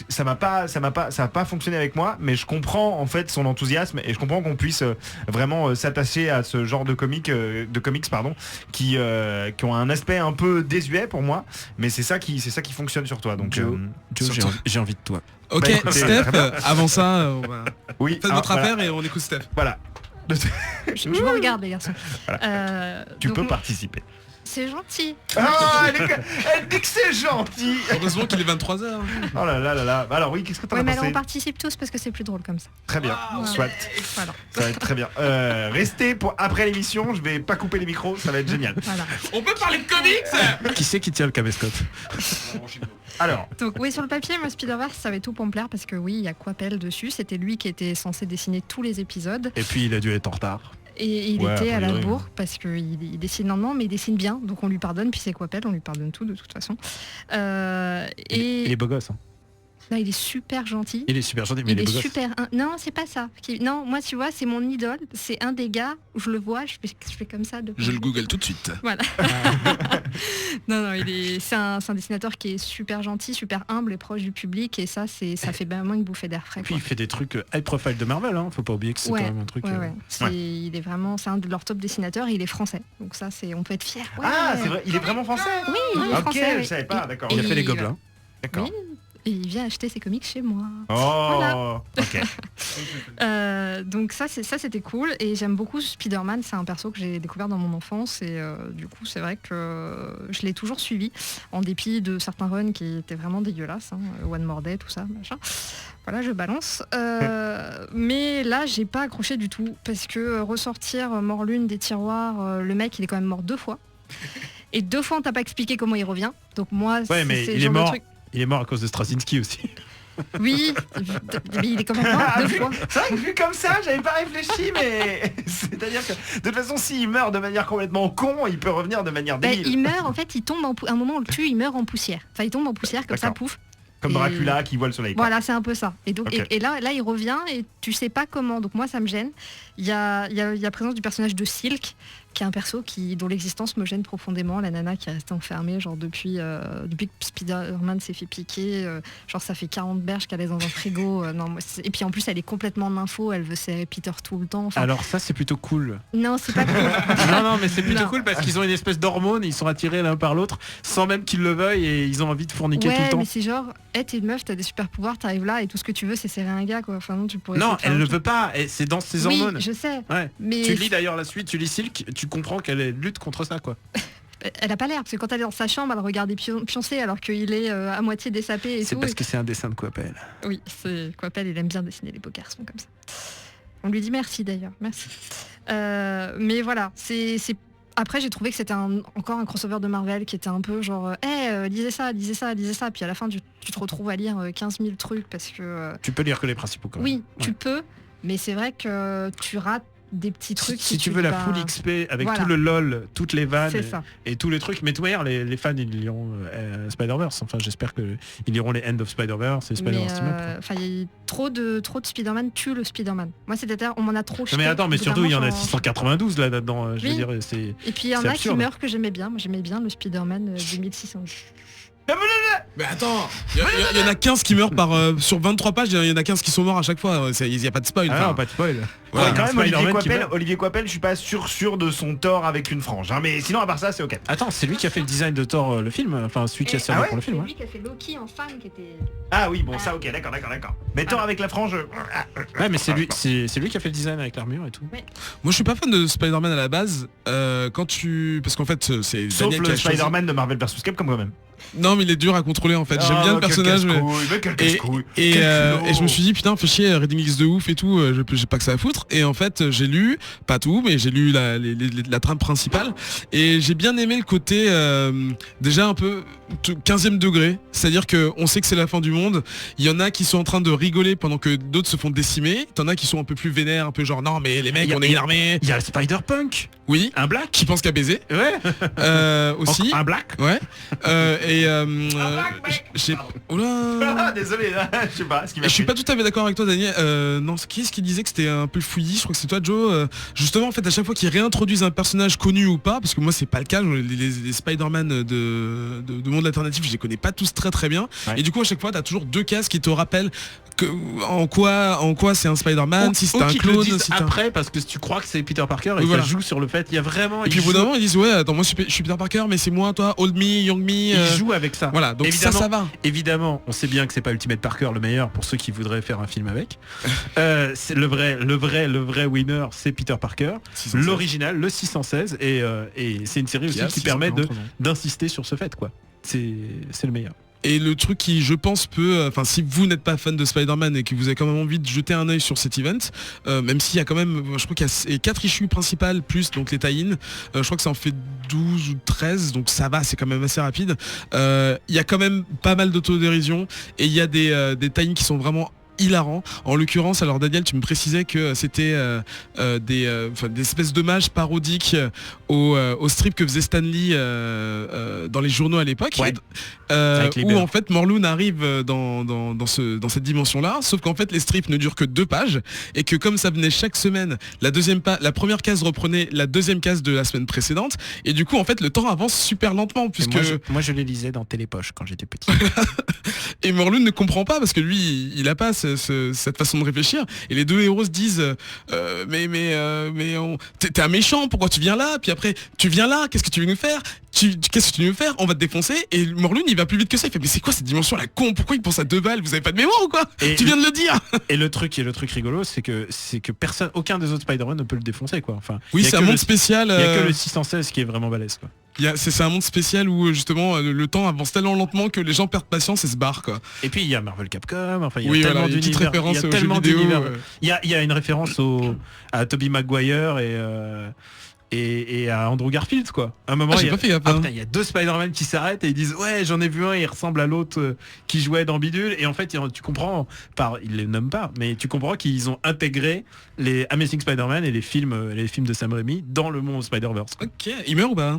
ça va pas fonctionné avec moi, mais je comprends en fait son enthousiasme et je comprends qu'on puisse vraiment s'attacher à ce genre de comics qui ont un aspect un peu désuet pour moi, mais c'est ça qui fonctionne sur toi. Donc Joe, j'ai envie de toi. Ok, Bah, écoutez, Steph, très bien. avant ça, on va... oui, faites votre voilà. affaire et on écoute Steph. Voilà. Je vous regarde les garçons. Tu Donc, peux participer. C'est gentil. Ah, elle dit que c'est gentil. Heureusement qu'il est 23h. Oh là là là là. Alors oui, qu'est-ce que t'en Ouais, as mais alors pensé? on participe tous parce que c'est plus drôle comme ça. Très bien. Wow. Soit. Voilà. Ça va être très bien. Restez pour après l'émission. Je vais pas couper les micros. Ça va être génial. Voilà. On peut parler de comics. Qui c'est qui tient le caméscope? Alors. Donc oui, sur le papier, moi Spider-Verse, ça avait tout pour me plaire parce que oui, il y a Coipel dessus. C'était lui qui était censé dessiner tous les épisodes. Et puis il a dû être en retard. Et il Ouais, était a à la priori. bourre parce qu'il dessine lentement, mais il dessine bien. Donc on lui pardonne, puis c'est Coipel, on lui pardonne tout de toute façon. Il est beau gosse. Hein. Là, il est super gentil. Il est super gentil, mais il est beau gosse. super... Non, c'est pas ça. Non, moi tu vois, c'est mon idole. C'est un des gars où je le vois, je fais comme ça. Je le google tout de suite. Voilà. non, c'est un dessinateur qui est super gentil, super humble et proche du public, et ça fait vraiment une bouffée d'air frais. Puis quoi. il fait des trucs high profile de Marvel, hein. Faut pas oublier que c'est Ouais, quand même un truc. ouais. Il est vraiment, c'est un de leurs top dessinateurs et il est français. Donc ça, on peut être fier. Ouais. Ah, c'est vrai. Il est vraiment français. Oui, il est Ok, français. je savais pas. D'accord. Il a Et fait les Gobelins. D'accord. Oui, et il vient acheter ses comics chez moi. Oh. Voilà. Ok. Donc ça c'était cool et j'aime beaucoup Spider-Man, c'est un perso que j'ai découvert dans mon enfance et du coup c'est vrai que je l'ai toujours suivi en dépit de certains runs qui étaient vraiment dégueulasses, hein, One More Day, tout ça, machin. Voilà, je balance. Mais là j'ai pas accroché du tout parce que ressortir Morlune des tiroirs, le mec il est quand même mort 2 fois. Et 2 fois on t'a pas expliqué comment il revient. Donc moi Ouais, mais c'est il le est genre de mort. truc- Il est mort à cause de Straczynski aussi. Oui, mais il est quand même mort 2 fois. C'est vrai que vu comme ça, j'avais pas réfléchi, mais c'est-à-dire que de toute façon, s'il meurt de manière complètement con, il peut revenir de manière Ben, débile. il meurt, en fait, il tombe à un moment on le tue, il meurt en poussière. Enfin, il tombe en poussière comme ça, D'accord. pouf. Comme Et- Dracula qui voit le soleil. quoi. Voilà, c'est un peu ça. Et donc, Ok. et là, il revient et tu sais pas comment. Donc moi, ça me gêne. Il y a la présence du personnage de Silk, qui est un perso dont l'existence me gêne profondément. La nana qui est restée enfermée, genre depuis que Spider-Man s'est fait piquer. Genre ça fait 40 berges qu'elle est dans un frigo. Non, et puis en plus, elle est complètement nympho. Elle veut serrer Peter tout le temps. Enfin, Alors ça c'est plutôt cool. non, c'est pas cool. Non mais c'est plutôt Non. cool parce qu'ils ont une espèce d'hormone, ils sont attirés l'un par l'autre sans même qu'ils le veuillent et ils ont envie de fourniquer tout le Ouais, temps. mais c'est genre, hey, t'es une meuf, t'as des super pouvoirs, t'arrives là et tout ce que tu veux, c'est serrer un gars, quoi. Enfin non, tu pourrais. Non, essayer de faire elle ne autre veut pas, et c'est dans ses chose. hormones. Oui, je sais. Ouais. Mais Tu lis d'ailleurs la suite, tu lis Silk, tu comprends qu'elle lutte contre ça quoi. elle a pas l'air, parce que quand elle est dans sa chambre, elle regarde des pioncer alors qu'il est à moitié dessapé et C'est tout. parce que c'est un dessin de Coppel. Oui, c'est Coppel, il aime bien dessiner les beaux garçons comme ça. On lui dit merci d'ailleurs, merci. Mais voilà, c'est. Après, j'ai trouvé que c'était encore un crossover de Marvel qui était un peu genre, lisez ça, lisez ça, lisez ça. Puis à la fin, tu te retrouves à lire 15 000 trucs parce que. Tu peux lire que les principaux quand même. Oui, Ouais. tu peux, mais c'est vrai que tu rates des petits trucs. Si tu veux dis, la bah, full XP avec voilà. tout le LOL, toutes les vannes C'est ça. et tous les trucs, mais de toute manière les fans ils liront Spider-Verse, enfin j'espère qu'ils liront les End of Spider-Verse et Mais Spider-Verse Team Up. enfin, il y a eu trop de Spider-Man tue le Spider-Man. Moi, c'est-à-dire, on m'en a trop Non, jeté. mais attends, mais Au bout surtout d'un il y en a moment, 692 là-dedans, je veux Oui. dire, c'est... Et puis il y en c'est a absurde. qui meurent que j'aimais bien. Moi, j'aimais bien le Spider-Man 2600. Mais attends, il y en a 15 qui meurent sur 23 pages, il y en a 15 qui sont morts à chaque fois, il n'y a pas de spoil. Ah enfin. non, pas de spoil. Voilà. Ouais, quand même, Spider-Man qui meurt. Olivier Coipel, je suis pas sûr de son tort avec une frange. Hein, mais sinon, à part ça, c'est ok. Attends, c'est lui qui a fait le design de Thor, le film, enfin celui qui a servi ah ouais pour le film. C'est Ouais. lui qui a fait Loki en femme qui était. Ah oui, bon, ça, ok, d'accord. Mais tort avec la frange. Ouais, mais c'est lui qui a fait le design avec l'armure et tout. Moi je suis pas fan de Spider-Man à la base, parce qu'en fait c'est Sauf Daniel qui le a choisi. Spider-Man de Marvel vs Capcom quand même. Non mais il est dur à contrôler en fait, j'aime bien le personnage mais... Et je me suis dit putain fais chier Reading X de ouf et tout, j'ai pas que ça à foutre. Et en fait j'ai lu, pas tout, mais j'ai lu la trame principale et j'ai bien aimé le côté déjà un peu 15e degré, c'est-à-dire que on sait que c'est la fin du monde, il y en a qui sont en train de rigoler pendant que d'autres se font décimer, t'en as qui sont un peu plus vénères, un peu genre non mais les mecs on est une armée. Il y a le Spider-Punk, Oui, un black. qui pense qu'à baiser Ouais. aussi. Un black. Ouais. J'ai. Oula. Désolé, je sais pas ce qui Et m'a je suis pris. pas tout à fait d'accord avec toi Daniel. Non, qui est-ce qui disait que c'était un peu fouillis? Je crois que c'est toi Joe. Justement en fait à chaque fois qu'ils réintroduisent un personnage connu ou pas, parce que moi c'est pas le cas, les Spider-Man de monde alternatif, je les connais pas tous très très bien. Ouais. Et du coup à chaque fois t'as toujours deux cases qui te rappellent en quoi c'est un Spider-Man, si c'est Ou un qu'ils te le clone, disent si c'est un... après parce que tu crois que c'est Peter Parker et Oui, voilà. ça joue sur le fait. Il y a vraiment. Et puis au bout d'un moment ils disent ouais attends moi je suis Peter Parker mais c'est moi toi, old me, young me. Il joue avec ça. Voilà, donc Évidemment, ça va. Évidemment, on sait bien que c'est pas Ultimate Parker le meilleur pour ceux qui voudraient faire un film avec. C'est le vrai winner, c'est Peter Parker, 616. l'original, le 616, et c'est une série aussi Il y a qui permet 643 ans. d'insister sur ce fait, quoi. C'est le meilleur. Et le truc qui, je pense, peut... Enfin, si vous n'êtes pas fan de Spider-Man et que vous avez quand même envie de jeter un œil sur cet event, même s'il y a quand même... Je crois qu'il y a 4 issues principales, plus donc les tie-in. Je crois que ça en fait 12 ou 13, donc ça va, c'est quand même assez rapide. Il y a quand même pas mal d'autodérision et il y a des tie-in qui sont vraiment hilarant. En l'occurrence, alors Daniel, tu me précisais que c'était des espèces d'hommages parodiques au strip que faisait Stan Lee dans les journaux à l'époque, Ouais. où Lieber. en fait Morlun arrive dans cette dimension-là, sauf qu'en fait les strips ne durent que 2 pages et que comme ça venait chaque semaine, la première case reprenait la deuxième case de la semaine précédente et du coup en fait le temps avance super lentement Et puisque moi, je les lisais dans Télépoche quand j'étais petit. et Morlun ne comprend pas parce que lui il a pas cette façon de réfléchir et les deux héros se disent t'es un méchant, pourquoi tu viens là, puis après tu viens là, qu'est-ce que tu veux nous faire, qu'est-ce que tu veux nous faire, on va te défoncer. Et Morlun il va plus vite que ça, il fait mais c'est quoi cette dimension la con, pourquoi il pense à 2 balles, vous avez pas de mémoire ou quoi, Et- tu viens de le dire. Et le truc rigolo, c'est que personne, aucun des autres Spider-Man ne peut le défoncer, quoi. Enfin, Oui il y a c'est un que monde le- spécial, Il y a que le 616 qui est vraiment balèze, quoi. c'est un monde spécial où justement le temps avance tellement lentement que les gens perdent patience et se barrent quoi. Et puis il y a Marvel Capcom, enfin il y a Oui tellement voilà, il y a une petite d'univers, référence il y a aux tellement jeux vidéo. d'univers. Il y a une référence à Tobey Maguire et à Andrew Garfield, quoi. À un moment, j'ai il y a- pas fait gaffe, Ah, hein. putain, il y a 2 Spider-Man qui s'arrêtent et ils disent ouais j'en ai vu un, il ressemble à l'autre qui jouait dans Bidule, et en fait tu comprends, ils les nomment pas, mais tu comprends qu'ils ont intégré les Amazing Spider-Man et les films de Sam Raimi dans le monde Spider-Verse, quoi. Ok, il meurt ou pas?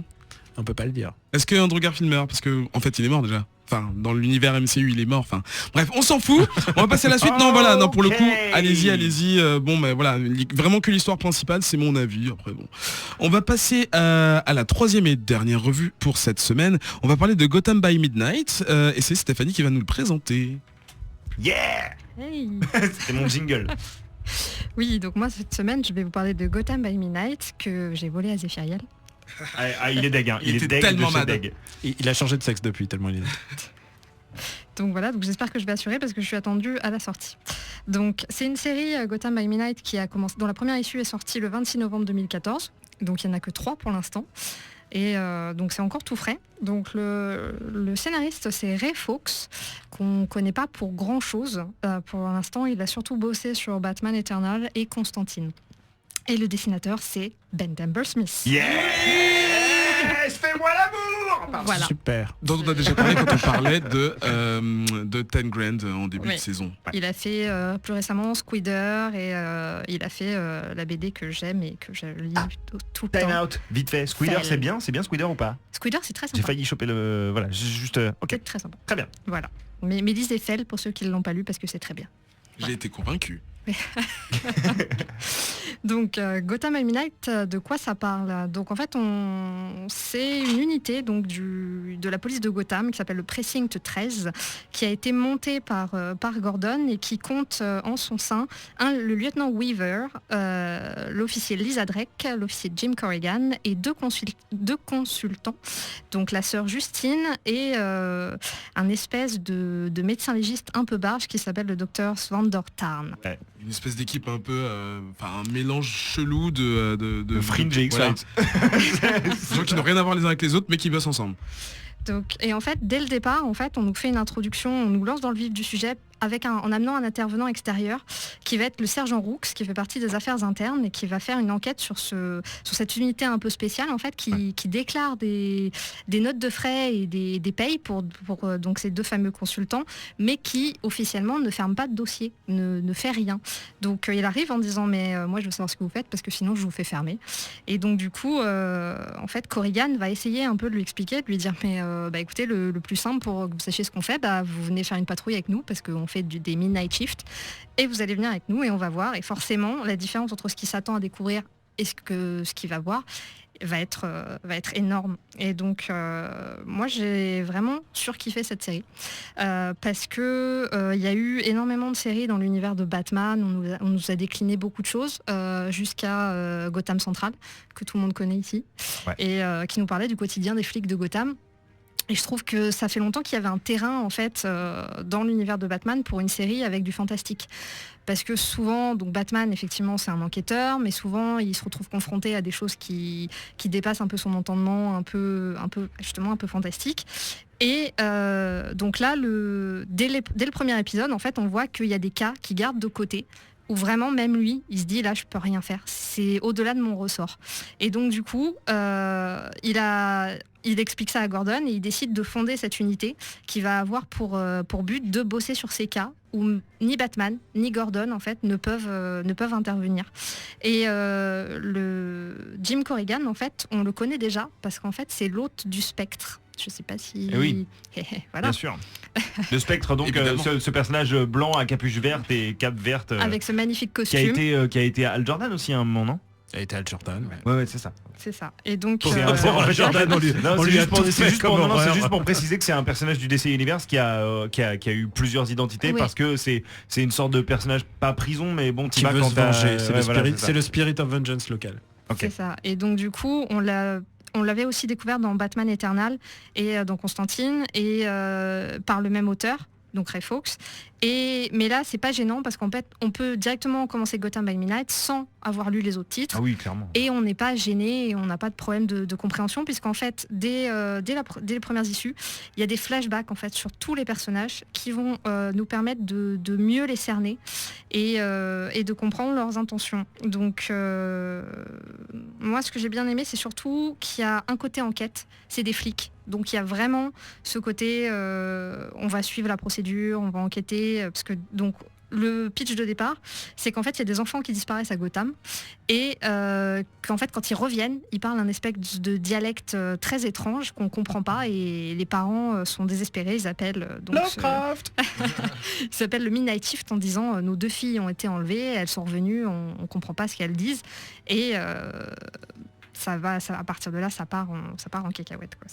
On peut pas le dire. Est-ce que Andrew Garfield meurt? Parce que en fait il est mort déjà. Enfin, dans l'univers MCU, il est mort. Enfin, bref, on s'en fout. On va passer à la suite. Non, voilà, non, pour le coup, allez-y. Bon, mais voilà, vraiment que l'histoire principale, c'est mon avis. Après, bon, on va passer à la troisième et dernière revue pour cette semaine. On va parler de Gotham by Midnight, et c'est Stéphanie qui va nous le présenter. Yeah. Hey. C'était mon jingle. Oui, donc moi cette semaine, je vais vous parler de Gotham by Midnight que j'ai volé à Zéphiriel. Il est deg, hein. Il est était deg tellement de chez mad. deg. Il a changé de sexe depuis tellement il est. Donc voilà, donc j'espère que je vais assurer parce que je suis attendue à la sortie. Donc c'est une série Gotham by Midnight qui a commencé, dont la première issue est sortie le 26 novembre 2014. Donc il n'y en a que 3 pour l'instant. Et donc c'est encore tout frais. Donc le scénariste c'est Ray Fawkes, qu'on ne connaît pas pour grand chose. Pour l'instant il a surtout bossé sur Batman Eternal et Constantine. Et le dessinateur c'est Ben Smith. Yes, fais-moi l'amour. Pardon. Voilà. Super. Dont on a déjà parlé quand on parlait de 10 Grand en début Oui. de saison. Il a fait plus récemment Squidder et il a fait la BD que j'aime et que je lis tout le Time temps. out, vite fait. Squidder, Celle. c'est bien Squidder ou pas? Squidder c'est très J'ai sympa. failli choper le... Voilà, juste... ok, C'est très sympa. très bien. Voilà. Mais lisez Fell pour ceux qui ne l'ont pas lu parce que c'est très bien. J'ai été convaincu. Donc Gotham by Midnight, de quoi ça parle? Donc en fait c'est une unité donc de la police de Gotham qui s'appelle le Precinct 13 qui a été montée par Gordon et qui compte en son sein le lieutenant Weaver, l'officier Lisa Drake, l'officier Jim Corrigan et deux consultants, donc la sœur Justine et un espèce de médecin légiste un peu barge qui s'appelle le docteur Svandertarn. Une espèce d'équipe un peu, un mélange chelou de Fringe et voilà. X-Files. Des gens qui n'ont rien à voir les uns avec les autres, mais qui bossent ensemble. Donc, et en fait, dès le départ, on nous fait une introduction, on nous lance dans le vif du sujet en amenant un intervenant extérieur qui va être le sergent Rooks, qui fait partie des affaires internes et qui va faire une enquête sur cette unité un peu spéciale en fait, qui déclare des notes de frais et des payes pour donc ces deux fameux consultants, mais qui officiellement ne ferme pas de dossier, ne fait rien. Donc il arrive en disant mais moi je veux savoir ce que vous faites parce que sinon je vous fais fermer. Et donc du coup en fait Corrigan va essayer un peu de lui expliquer, de lui dire mais écoutez le plus simple pour que vous sachiez ce qu'on fait, vous venez faire une patrouille avec nous parce qu'on fait des midnight shifts et vous allez venir avec nous et on va voir, et forcément la différence entre ce qu'il s'attend à découvrir et ce qu'il va voir va être énorme. Et donc moi j'ai vraiment surkiffé cette série parce que il y a eu énormément de séries dans l'univers de Batman, on nous a décliné beaucoup de choses jusqu'à Gotham Central que tout le monde connaît ici, ouais. Et qui nous parlait du quotidien des flics de Gotham. Et je trouve que ça fait longtemps qu'il y avait un terrain en fait dans l'univers de Batman pour une série avec du fantastique. Parce que souvent, donc Batman effectivement c'est un enquêteur, mais souvent il se retrouve confronté à des choses qui dépassent un peu son entendement, un peu fantastique. Et donc là, dès le premier épisode, en fait, on voit qu'il y a des cas qui gardent de côté, où vraiment même lui, il se dit là je peux rien faire, c'est au-delà de mon ressort. Et donc du coup, il explique ça à Gordon et il décide de fonder cette unité qui va avoir pour but de bosser sur ces cas où ni Batman ni Gordon en fait ne peuvent intervenir. Et le Jim Corrigan en fait, on le connaît déjà parce qu'en fait c'est l'hôte du Spectre. Je sais pas si... Eh oui. Voilà. Bien sûr. Le Spectre, donc ce personnage blanc à capuche verte et cape verte. Avec ce magnifique qui a costume. été Al Jordan aussi à un moment, non? Il a été Al Jordan. Ouais. Ouais, c'est ça. C'est ça. Et donc... C'est juste pour préciser que c'est un personnage du DC Universe qui a eu plusieurs identités, oui. Parce que c'est une sorte de personnage, pas prison, mais bon, Qui veut se venger. C'est le spirit of vengeance local. Okay. C'est ça. Et donc du coup, on l'avait aussi découvert dans Batman Eternal et dans Constantine et par le même auteur, donc Ray Fawkes. Mais là, c'est pas gênant parce qu'en fait, on peut directement commencer Gotham by Midnight sans avoir lu les autres titres. Ah oui, clairement. Et on n'est pas gêné et on n'a pas de problème de compréhension puisqu'en fait, dès les premières issues, il y a des flashbacks en fait sur tous les personnages qui vont nous permettre de mieux les cerner et de comprendre leurs intentions. Donc, moi, ce que j'ai bien aimé, c'est surtout qu'il y a un côté enquête, c'est des flics. Donc il y a vraiment ce côté, on va suivre la procédure, on va enquêter, parce que donc le pitch de départ, c'est qu'en fait il y a des enfants qui disparaissent à Gotham et qu'en fait quand ils reviennent, ils parlent un espèce de dialecte très étrange qu'on comprend pas et les parents sont désespérés, ils appellent Lovecraft. ils s'appellent le Midnight Shift en disant nos 2 filles ont été enlevées, elles sont revenues, on comprend pas ce qu'elles disent et ça, à partir de là, ça part en cacahuète, quoi.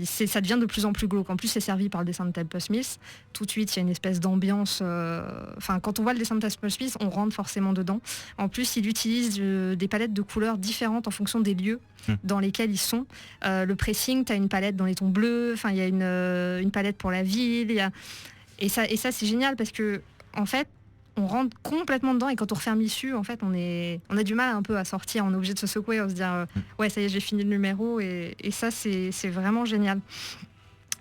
Ça devient de plus en plus glauque. En plus, c'est servi par le dessin de Temple Smith. Tout de suite, il y a une espèce d'ambiance. Quand on voit le dessin de Temple Smith, on rentre forcément dedans. En plus, il utilise des palettes de couleurs différentes en fonction des lieux dans lesquels ils sont. Le pressing, tu as une palette dans les tons bleus. Enfin, il y a une palette pour la ville. Et ça, c'est génial parce que, en fait, on rentre complètement dedans et quand on referme l'issue, en fait, on a du mal un peu à sortir, on est obligé de se secouer, on se dire ouais, ça y est, j'ai fini le numéro et ça, c'est vraiment génial.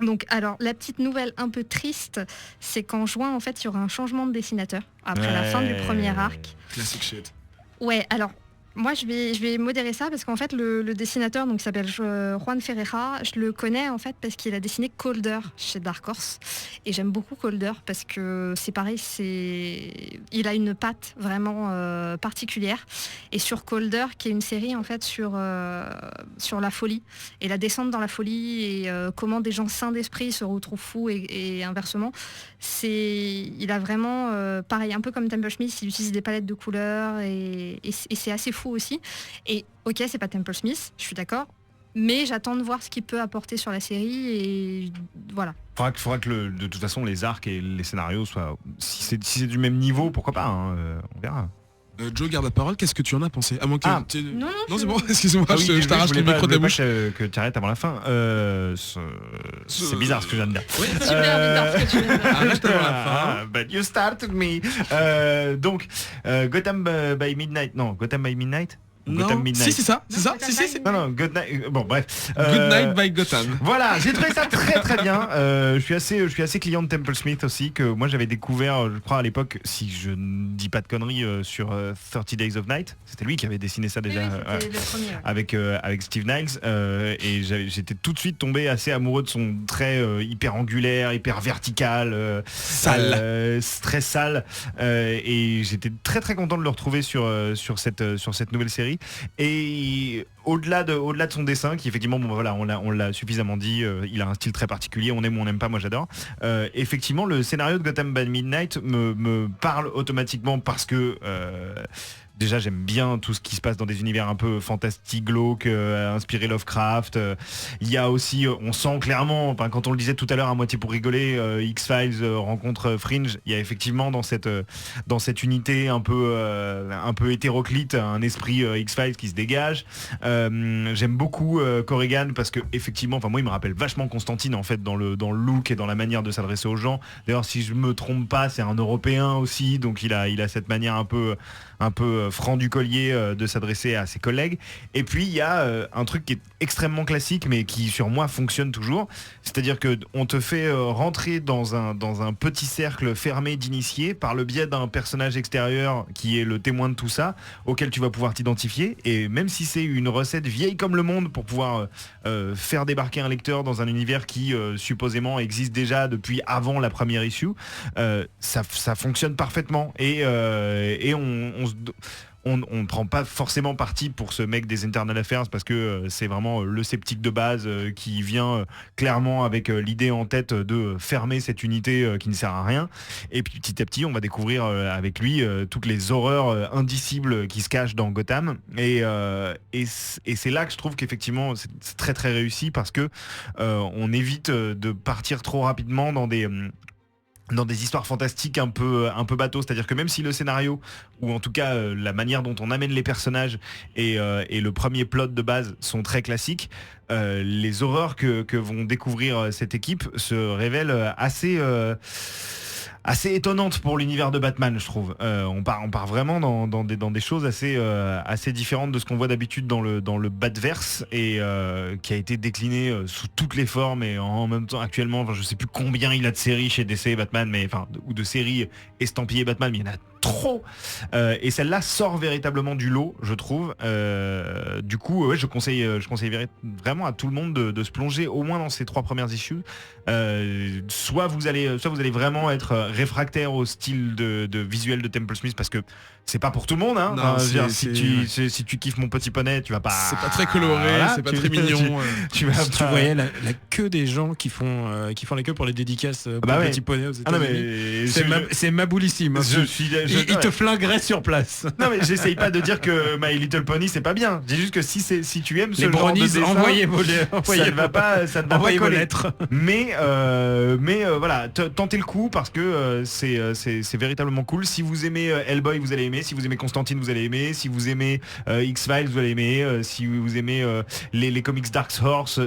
Donc, alors, la petite nouvelle un peu triste, c'est qu'en juin, en fait, il y aura un changement de dessinateur après la fin du premier arc. Classic shit. Ouais, alors, moi, je vais modérer ça parce qu'en fait, le dessinateur, donc, il s'appelle Juan Ferreira, je le connais en fait parce qu'il a dessiné Colder chez Dark Horse. Et j'aime beaucoup Colder parce que c'est pareil, il a une patte vraiment particulière. Et sur Colder, qui est une série en fait sur la folie et la descente dans la folie et comment des gens sains d'esprit se retrouvent fous et inversement, il a vraiment, pareil, un peu comme Temple Smith, il utilise des palettes de couleurs et c'est assez fou aussi. Et ok, c'est pas Temple Smith, je suis d'accord, mais j'attends de voir ce qu'il peut apporter sur la série et voilà. Faudra que de toute façon les arcs et les scénarios soient, si c'est du même niveau, pourquoi pas, hein, on verra. Joe, garde la parole, qu'est-ce que tu en as pensé? Non, c'est bon, excuse-moi, je t'arrache ton micro des bouches. Que tu arrêtes avant la fin. C'est bizarre ce que je viens de dire. Ouais. Super bizarre ce que tu viens de dire. Arrête avant la fin. But you started me. Donc, Gotham by Midnight. Non, Gotham by Midnight. Gotham Midnight. Si, c'est ça. C'est Non, Good Night. Bon, bref. Good Night by Gotham. Voilà, j'ai trouvé ça très très bien. Je suis assez client de Temple Smith aussi, que moi j'avais découvert, je crois à l'époque, si je ne dis pas de conneries, sur 30 Days of Night. C'était lui qui avait dessiné ça déjà, c'était le premier, ouais. avec Steve Niles. Et j'étais tout de suite tombé assez amoureux de son trait hyper angulaire, hyper vertical, sale, très sale. Et j'étais très très content de le retrouver sur cette nouvelle série. Et au-delà de son dessin, qui effectivement, bon, voilà, on l'a suffisamment dit, il a un style très particulier, on aime ou on n'aime pas, moi j'adore. Effectivement, le scénario de Gotham by Midnight me parle automatiquement parce que déjà j'aime bien tout ce qui se passe dans des univers un peu fantastiques, glauques, inspiré Lovecraft. Il y a aussi, on sent clairement, quand on le disait tout à l'heure à moitié pour rigoler, X-Files rencontre Fringe, il y a effectivement dans cette unité un peu hétéroclite un esprit X-Files qui se dégage. J'aime beaucoup Corrigan parce que effectivement, moi il me rappelle vachement Constantine en fait dans le look et dans la manière de s'adresser aux gens. D'ailleurs, si je me trompe pas, c'est un Européen aussi, donc il a cette manière un peu franc du collier de s'adresser à ses collègues. Et puis il y a un truc qui est extrêmement classique mais qui sur moi fonctionne toujours, c'est-à-dire que on te fait rentrer dans un petit cercle fermé d'initiés par le biais d'un personnage extérieur qui est le témoin de tout ça, auquel tu vas pouvoir t'identifier, et même si c'est une recette vieille comme le monde pour pouvoir faire débarquer un lecteur dans un univers qui supposément existe déjà depuis avant la première issue, ça fonctionne parfaitement et on ne prend pas forcément parti pour ce mec des Internal Affairs parce que c'est vraiment le sceptique de base qui vient clairement avec l'idée en tête de fermer cette unité qui ne sert à rien. Et puis petit à petit, on va découvrir avec lui toutes les horreurs indicibles qui se cachent dans Gotham. Et c'est là que je trouve qu'effectivement c'est très très réussi parce que on évite de partir trop rapidement dans des histoires fantastiques un peu bateau, c'est-à-dire que même si le scénario ou en tout cas la manière dont on amène les personnages et le premier plot de base sont très classiques, les horreurs que vont découvrir cette équipe se révèlent assez étonnante pour l'univers de Batman, je trouve. On part vraiment dans des choses assez différentes de ce qu'on voit d'habitude dans le Batverse et qui a été décliné sous toutes les formes et en même temps actuellement, je sais plus combien il a de séries chez DC Batman, ou de séries estampillées Batman, mais il y en a trop. Et celle-là sort véritablement du lot, je trouve. Du coup, je conseille vraiment à tout le monde de se plonger au moins dans ces 3 premières issues. Soit vous allez vraiment être réfractaire au style de visuel de Temple Smith parce que c'est pas pour tout le monde. Hein. Non, Enfin, je veux dire, c'est- si tu kiffes Mon Petit Poney, tu vas pas. C'est pas très coloré, Voilà, c'est pas tu- très mignon. Tu vas Si tu pas- voyais la queue des gens qui font la queue pour les dédicaces pour bah ouais. Petit Poney aux Ah non, États-Unis. mais C'est maboulissime. hein. je suis. Il te flinguerait sur place. Non mais j'essaye pas de dire que My Little Pony c'est pas bien. Je dis juste que si tu aimes ce Les genre de brownies, dessin, envoyez ça ne va pas envoyez vos coller. lettres. Mais voilà, tentez le coup parce que c'est véritablement cool. Si vous aimez Hellboy, vous allez aimer. Si vous aimez Constantine, vous allez aimer. Si vous aimez X-Files, vous allez aimer. Si vous aimez les comics Dark Horse,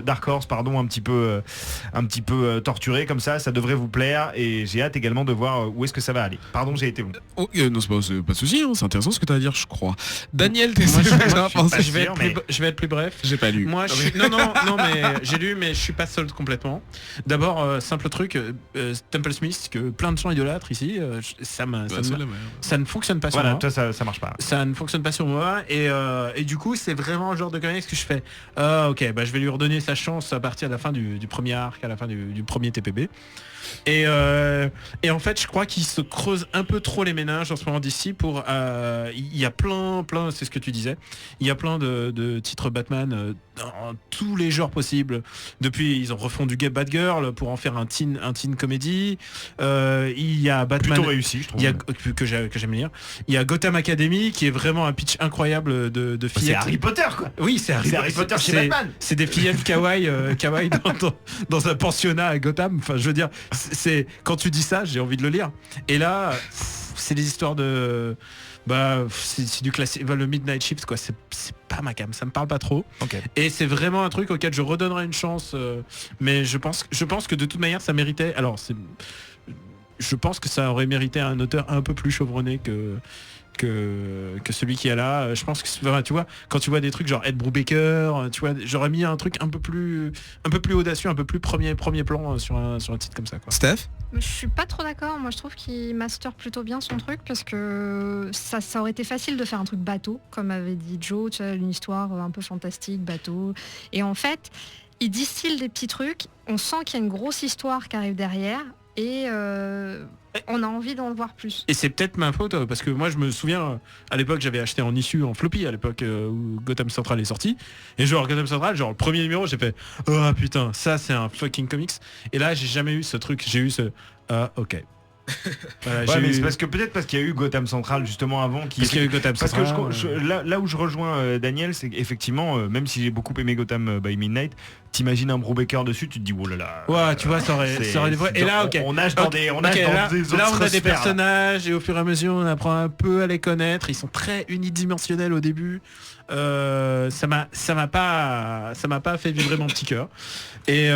pardon, un petit peu torturés comme ça devrait vous plaire. Et j'ai hâte également de voir où est-ce que ça va aller. Pardon, j'ai été long. Oh, non, c'est pas de souci, hein, c'est intéressant ce que tu as à dire, je crois. Daniel, t'es Moi, je je vais être plus bref. J'ai pas lu. Moi, non, mais j'ai lu, mais je suis pas sold complètement. D'abord, simple truc, Temple Smith, que plein de gens idolâtrent ici, ça ne fonctionne pas sur Voilà, moi. toi ça marche pas. Ça ne fonctionne pas sur moi et du coup c'est vraiment le genre de comics que je fais ok, bah je vais lui redonner sa chance à partir de la fin du premier arc, à la fin du premier TPB. Et en fait je crois qu'il se creuse un peu trop les méninges en ce moment d'ici pour il y a plein c'est ce que tu disais, il y a plein de titres Batman dans tous les genres possibles. Depuis ils ont refondu Batgirl pour en faire un teen comédie, il y a Batman Plutôt réussi, je trouve. il y a, que j'aime lire. Il y a Gotham Academy qui est vraiment un pitch incroyable de C'est fillettes. Harry Potter quoi. Oui, c'est Harry Potter chez c'est- Batman. C'est des fillettes kawaii dans un pensionnat à Gotham. Enfin, je veux dire, c'est quand tu dis ça, j'ai envie de le lire. Et là, c'est des histoires de c'est du classique, le Midnight Shift quoi. C'est pas ma cam, ça me parle pas trop. Ok. Et c'est vraiment un truc auquel je redonnerai une chance. Mais je pense que de toute manière, ça méritait. Alors, je pense que ça aurait mérité un auteur un peu plus chevronné que celui qui est là. Je pense que tu vois, quand tu vois des trucs genre Ed Brubaker, tu vois, j'aurais mis un truc un peu plus audacieux, un peu plus premier plan sur un titre comme ça quoi. Steph? Je suis pas trop d'accord, moi je trouve qu'il master plutôt bien son truc parce que ça aurait été facile de faire un truc bateau, comme avait dit Joe, tu vois, une histoire un peu fantastique, bateau. Et en fait, il distille des petits trucs, on sent qu'il y a une grosse histoire qui arrive derrière et on a envie d'en voir plus. Et c'est peut-être ma faute parce que moi je me souviens à l'époque j'avais acheté en issue en floppy à l'époque où Gotham Central est sorti et genre Gotham Central, genre le premier numéro j'ai fait oh putain ça c'est un fucking comics et là j'ai jamais eu ce truc, j'ai eu ce ok. Voilà, Ouais, mais eu- c'est parce qu'il y a eu Gotham Central justement avant qui parce qu'il y a eu Gotham parce que Central. là où je rejoins Daniel, c'est qu'effectivement, même si j'ai beaucoup aimé Gotham by Midnight, t'imagines un Brubaker dessus, tu te dis oh là là. Ouais, tu vois, ça aurait des vrais. Et là, ok. On nage dans Ok, des, ok, des là, autres on a des sphères, là. personnages et au fur et à mesure on apprend un peu à les connaître. Ils sont très unidimensionnels au début. Ça m'a pas fait vibrer mon petit cœur. Et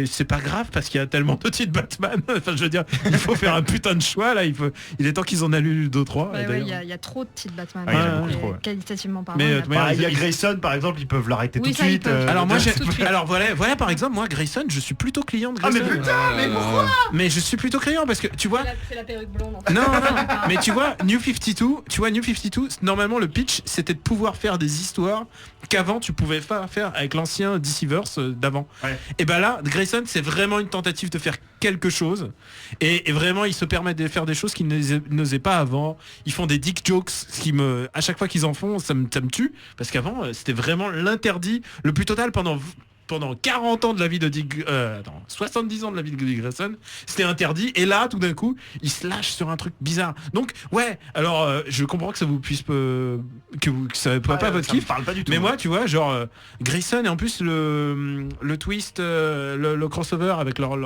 c'est pas grave parce qu'il y a tellement de titres Batman. Enfin, je veux dire, il faut faire un putain de choix là. Il est temps qu'ils en annulent 2-3. Ouais, Et ouais, d'ailleurs- il y a trop de titres Batman. Ah, il y en a et beaucoup trop, ouais. qualitativement parlant. Mais, il y a de manière- pas- Il y a Grayson par exemple, ils peuvent l'arrêter Oui, tout de ça, ils suite. peuvent. Alors moi, tout de suite. alors voilà par exemple moi Grayson, je suis plutôt client de Ah Grayson. mais putain, mais pourquoi Mais je suis plutôt client parce que tu vois. C'est la perruque blonde. En fait. Non, mais tu vois, New 52, normalement le pitch c'était de pouvoir faire des histoires qu'avant tu pouvais pas faire avec l'ancien DCverse d'avant. Ouais. Et ben là, Grayson c'est vraiment une tentative de faire quelque chose et vraiment ils se permettent de faire des choses qu'ils n'osaient pas avant. Ils font des dick jokes, ce qui à chaque fois qu'ils en font, ça me tue parce qu'avant c'était vraiment l'interdit le plus total pendant 40 ans de la vie de 70 ans de la vie de Dick Grayson, c'était interdit et là tout d'un coup il se lâche sur un truc bizarre. Donc ouais, alors je comprends que ça vous puisse que ça peut pas votre ça me kiff. parle pas du tout. Mais moi tu vois genre Grayson et en plus le twist le crossover avec leur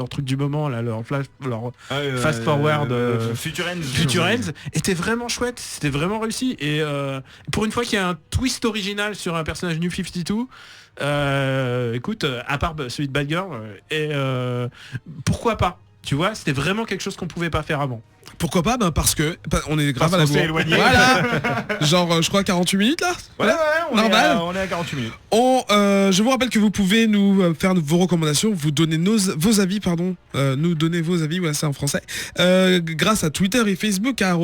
truc du moment là, leur fast forward Future Ends était vraiment chouette, c'était vraiment réussi et pour une fois qu'il y a un twist original sur un personnage New 52, écoute, à part celui de Batgirl, pourquoi pas? Tu vois, c'était vraiment quelque chose qu'on pouvait pas faire avant. Pourquoi pas? Parce que on est grave Parce à qu'on la s'est bourre. éloigné. Voilà. Genre je crois 48 minutes là. Ouais, on Normal. est à 48 minutes. Je vous rappelle que vous pouvez nous faire vos recommandations, vous donner vos avis, nous donner vos avis, voilà c'est en français, grâce à Twitter et Facebook à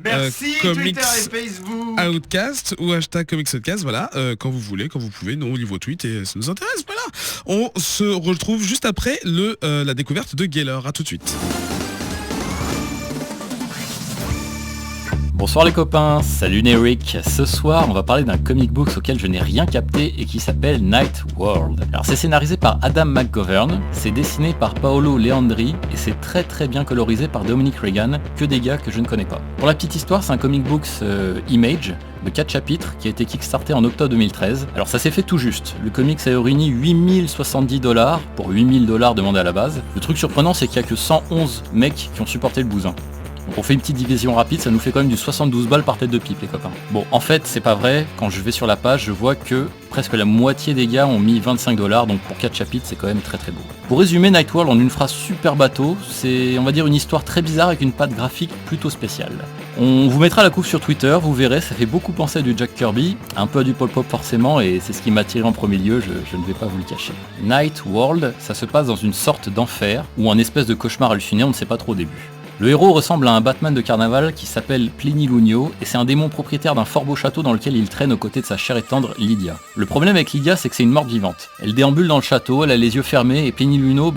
Merci comics Twitter et Facebook. Outcast ou hashtag Comics Outcast, voilà, quand vous voulez, quand vous pouvez, nous on lit vos tweets et ça nous intéresse, voilà. On se retrouve juste après la découverte de Geller, à tout de suite. Bonsoir les copains, salut Neric. Ce soir, on va parler d'un comic book auquel je n'ai rien capté et qui s'appelle Night World. Alors c'est scénarisé par Adam McGovern, c'est dessiné par Paolo Leandri et c'est très bien colorisé par Dominic Reagan, que des gars que je ne connais pas. Pour la petite histoire, c'est un comic book Image de 4 chapitres qui a été kickstarté en octobre 2013. Alors ça s'est fait tout juste. Le comics a réuni $8070 pour $8000 demandés à la base. Le truc surprenant, c'est qu'il n'y a que 111 mecs qui ont supporté le bousin. Donc on fait une petite division rapide, ça nous fait quand même du 72 balles par tête de pipe les copains. Bon, en fait c'est pas vrai, quand je vais sur la page je vois que presque la moitié des gars ont mis $25, donc pour 4 chapitres c'est quand même très beau. Pour résumer Night World en une phrase super bateau, c'est on va dire une histoire très bizarre avec une patte graphique plutôt spéciale. On vous mettra la couve sur Twitter, vous verrez, ça fait beaucoup penser à du Jack Kirby, un peu à du Pulp Pop forcément, et c'est ce qui m'a attiré en premier lieu, je ne vais pas vous le cacher. Night World, ça se passe dans une sorte d'enfer, ou un espèce de cauchemar halluciné, on ne sait pas trop au début. Le héros ressemble à un Batman de carnaval qui s'appelle Plinilunio et c'est un démon propriétaire d'un fort beau château dans lequel il traîne aux côtés de sa chère et tendre Lydia. Le problème avec Lydia, c'est que c'est une morte vivante. Elle déambule dans le château, elle a les yeux fermés et Plinilunio,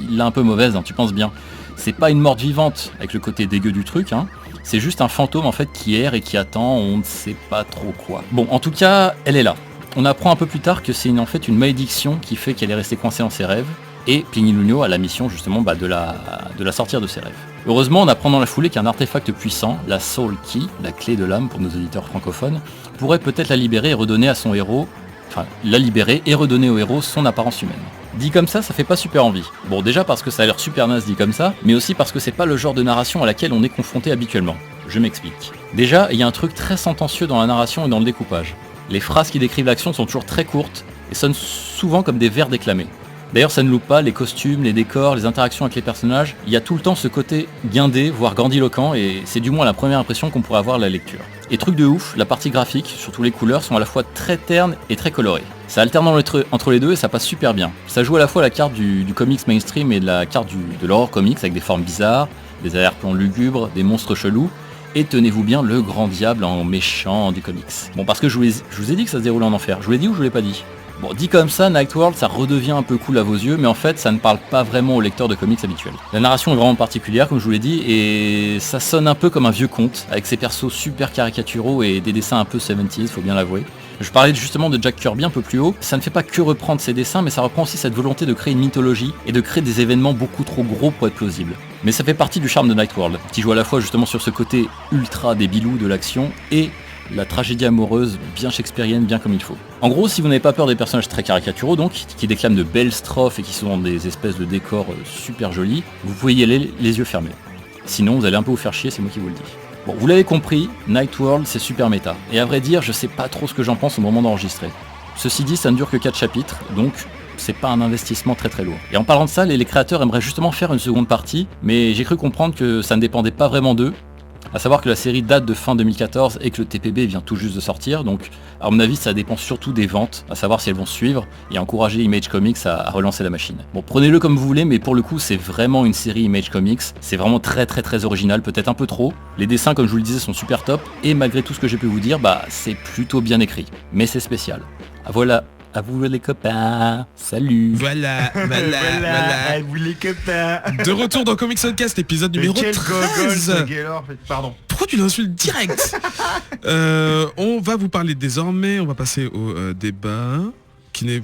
il l'a un peu mauvaise, tu penses bien. C'est pas une morte vivante avec le côté dégueu du truc, c'est juste un fantôme en fait qui erre et qui attend, on ne sait pas trop quoi. Bon, en tout cas, elle est là. On apprend un peu plus tard que c'est en fait une malédiction qui fait qu'elle est restée coincée dans ses rêves. Et Plinilunio a la mission justement de la sortir de ses rêves. Heureusement, on apprend dans la foulée qu'un artefact puissant, la Soul Key, la clé de l'âme pour nos auditeurs francophones, pourrait peut-être la libérer et redonner à son héros, redonner au héros son apparence humaine. Dit comme ça fait pas super envie. Bon, déjà parce que ça a l'air super naze dit comme ça, mais aussi parce que c'est pas le genre de narration à laquelle on est confronté habituellement. Je m'explique. Déjà, il y a un truc très sentencieux dans la narration et dans le découpage. Les phrases qui décrivent l'action sont toujours très courtes et sonnent souvent comme des vers déclamés. D'ailleurs ça ne loupe pas, les costumes, les décors, les interactions avec les personnages, il y a tout le temps ce côté guindé, voire grandiloquent, et c'est du moins la première impression qu'on pourrait avoir de la lecture. Et truc de ouf, la partie graphique, surtout les couleurs, sont à la fois très ternes et très colorées. Ça alterne entre les deux et ça passe super bien. Ça joue à la fois la carte du comics mainstream et de la carte de l'horror comics avec des formes bizarres, des arrière-plans lugubres, des monstres chelous, et tenez-vous bien le grand diable en méchant du comics. Bon, parce que je vous ai dit que ça se déroulait en enfer, je vous l'ai dit ou je vous l'ai pas dit ? Bon, dit comme ça, Night World, ça redevient un peu cool à vos yeux, mais en fait, ça ne parle pas vraiment aux lecteurs de comics habituels. La narration est vraiment particulière, comme je vous l'ai dit, et ça sonne un peu comme un vieux conte, avec ses persos super caricaturaux et des dessins un peu 70s, faut bien l'avouer. Je parlais justement de Jack Kirby un peu plus haut, ça ne fait pas que reprendre ses dessins, mais ça reprend aussi cette volonté de créer une mythologie et de créer des événements beaucoup trop gros pour être plausibles. Mais ça fait partie du charme de Night World, qui joue à la fois justement sur ce côté ultra débilou de l'action et la tragédie amoureuse bien shakespearienne, bien comme il faut. En gros, si vous n'avez pas peur des personnages très caricaturaux donc, qui déclament de belles strophes et qui sont dans des espèces de décors super jolis, vous pouvez y aller les yeux fermés. Sinon, vous allez un peu vous faire chier, c'est moi qui vous le dis. Bon, vous l'avez compris, Night World c'est super méta. Et à vrai dire, je sais pas trop ce que j'en pense au moment d'enregistrer. Ceci dit, ça ne dure que 4 chapitres, donc c'est pas un investissement très lourd. Et en parlant de ça, les créateurs aimeraient justement faire une seconde partie, mais j'ai cru comprendre que ça ne dépendait pas vraiment d'eux. A savoir que la série date de fin 2014 et que le TPB vient tout juste de sortir, donc à mon avis ça dépend surtout des ventes, à savoir si elles vont suivre et encourager Image Comics à relancer la machine. Bon, prenez-le comme vous voulez, mais pour le coup c'est vraiment une série Image Comics, c'est vraiment très original, peut-être un peu trop. Les dessins comme je vous le disais sont super top, et malgré tout ce que j'ai pu vous dire, c'est plutôt bien écrit. Mais c'est spécial. Voilà. À vous les copains, salut. Voilà. À vous les copains. De retour dans Comics Podcast, épisode numéro 13. Pardon. Pourquoi tu l'insultes direct? On va vous parler désormais, on va passer au débat. Qui n'est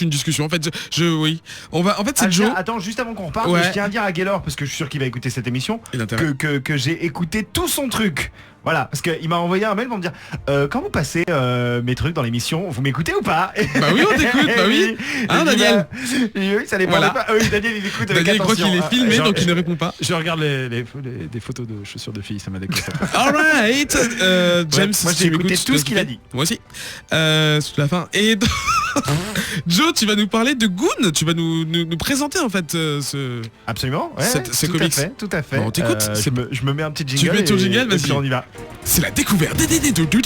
une discussion. En fait, oui. On va. En fait, c'est Joe. Attends, juste avant qu'on reparte, je tiens à dire à Gaylor, parce que je suis sûr qu'il va écouter cette émission, que j'ai écouté tout son truc. Voilà, parce qu'il m'a envoyé un mail pour me dire quand vous passez mes trucs dans l'émission, vous m'écoutez ou pas? Bah oui, on t'écoute, bah oui. Hein, Daniel? Oui, ça dépend pas. Oui, Daniel, il écoute avec Daniel attention. croit qu'il est filmé, donc il ne répond pas. Je regarde des photos de chaussures de filles, ça m'a dégoûté. Alright, James, moi j'ai écouté tout ce qu'il a dit. Moi aussi. C'est la fin. Et Joe, tu vas nous parler de Goon. Tu vas nous présenter en fait ce. Absolument. Ouais, ce comics. Tout à fait. Bon, on t'écoute. Je me mets un petit jingle. Tu mets ton jingle, vas-y. On y va. C'est la découverte de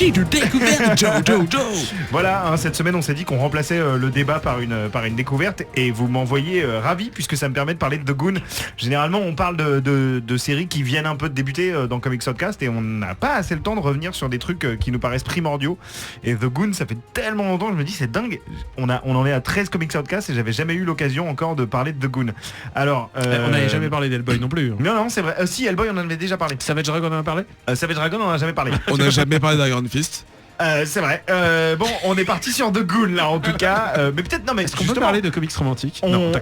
Joe. Voilà, cette semaine on s'est dit qu'on remplaçait le débat par une découverte et vous m'envoyez ravi puisque ça me permet de parler de The Goon. Généralement on parle de séries qui viennent un peu de débuter dans Comics Podcast et on n'a pas assez le temps de revenir sur des trucs qui nous paraissent primordiaux. Et The Goon, ça fait tellement longtemps, je me dis c'est dingue, on en est à 13 Comics Outcast et j'avais jamais eu l'occasion encore de parler de The Goon. Alors, On n'avait jamais parlé d'Hellboy non plus. Non, c'est vrai. Si, Hellboy, on en avait déjà parlé. Savage Dragon, on en a parlé. Savage Dragon, on en a jamais parlé. On n'a jamais parlé d'Iron Fist. C'est vrai. Bon, on est parti sur The Goon là en tout cas. Mais peut-être non mais Est-ce qu'on peut parler de comics romantiques? Non,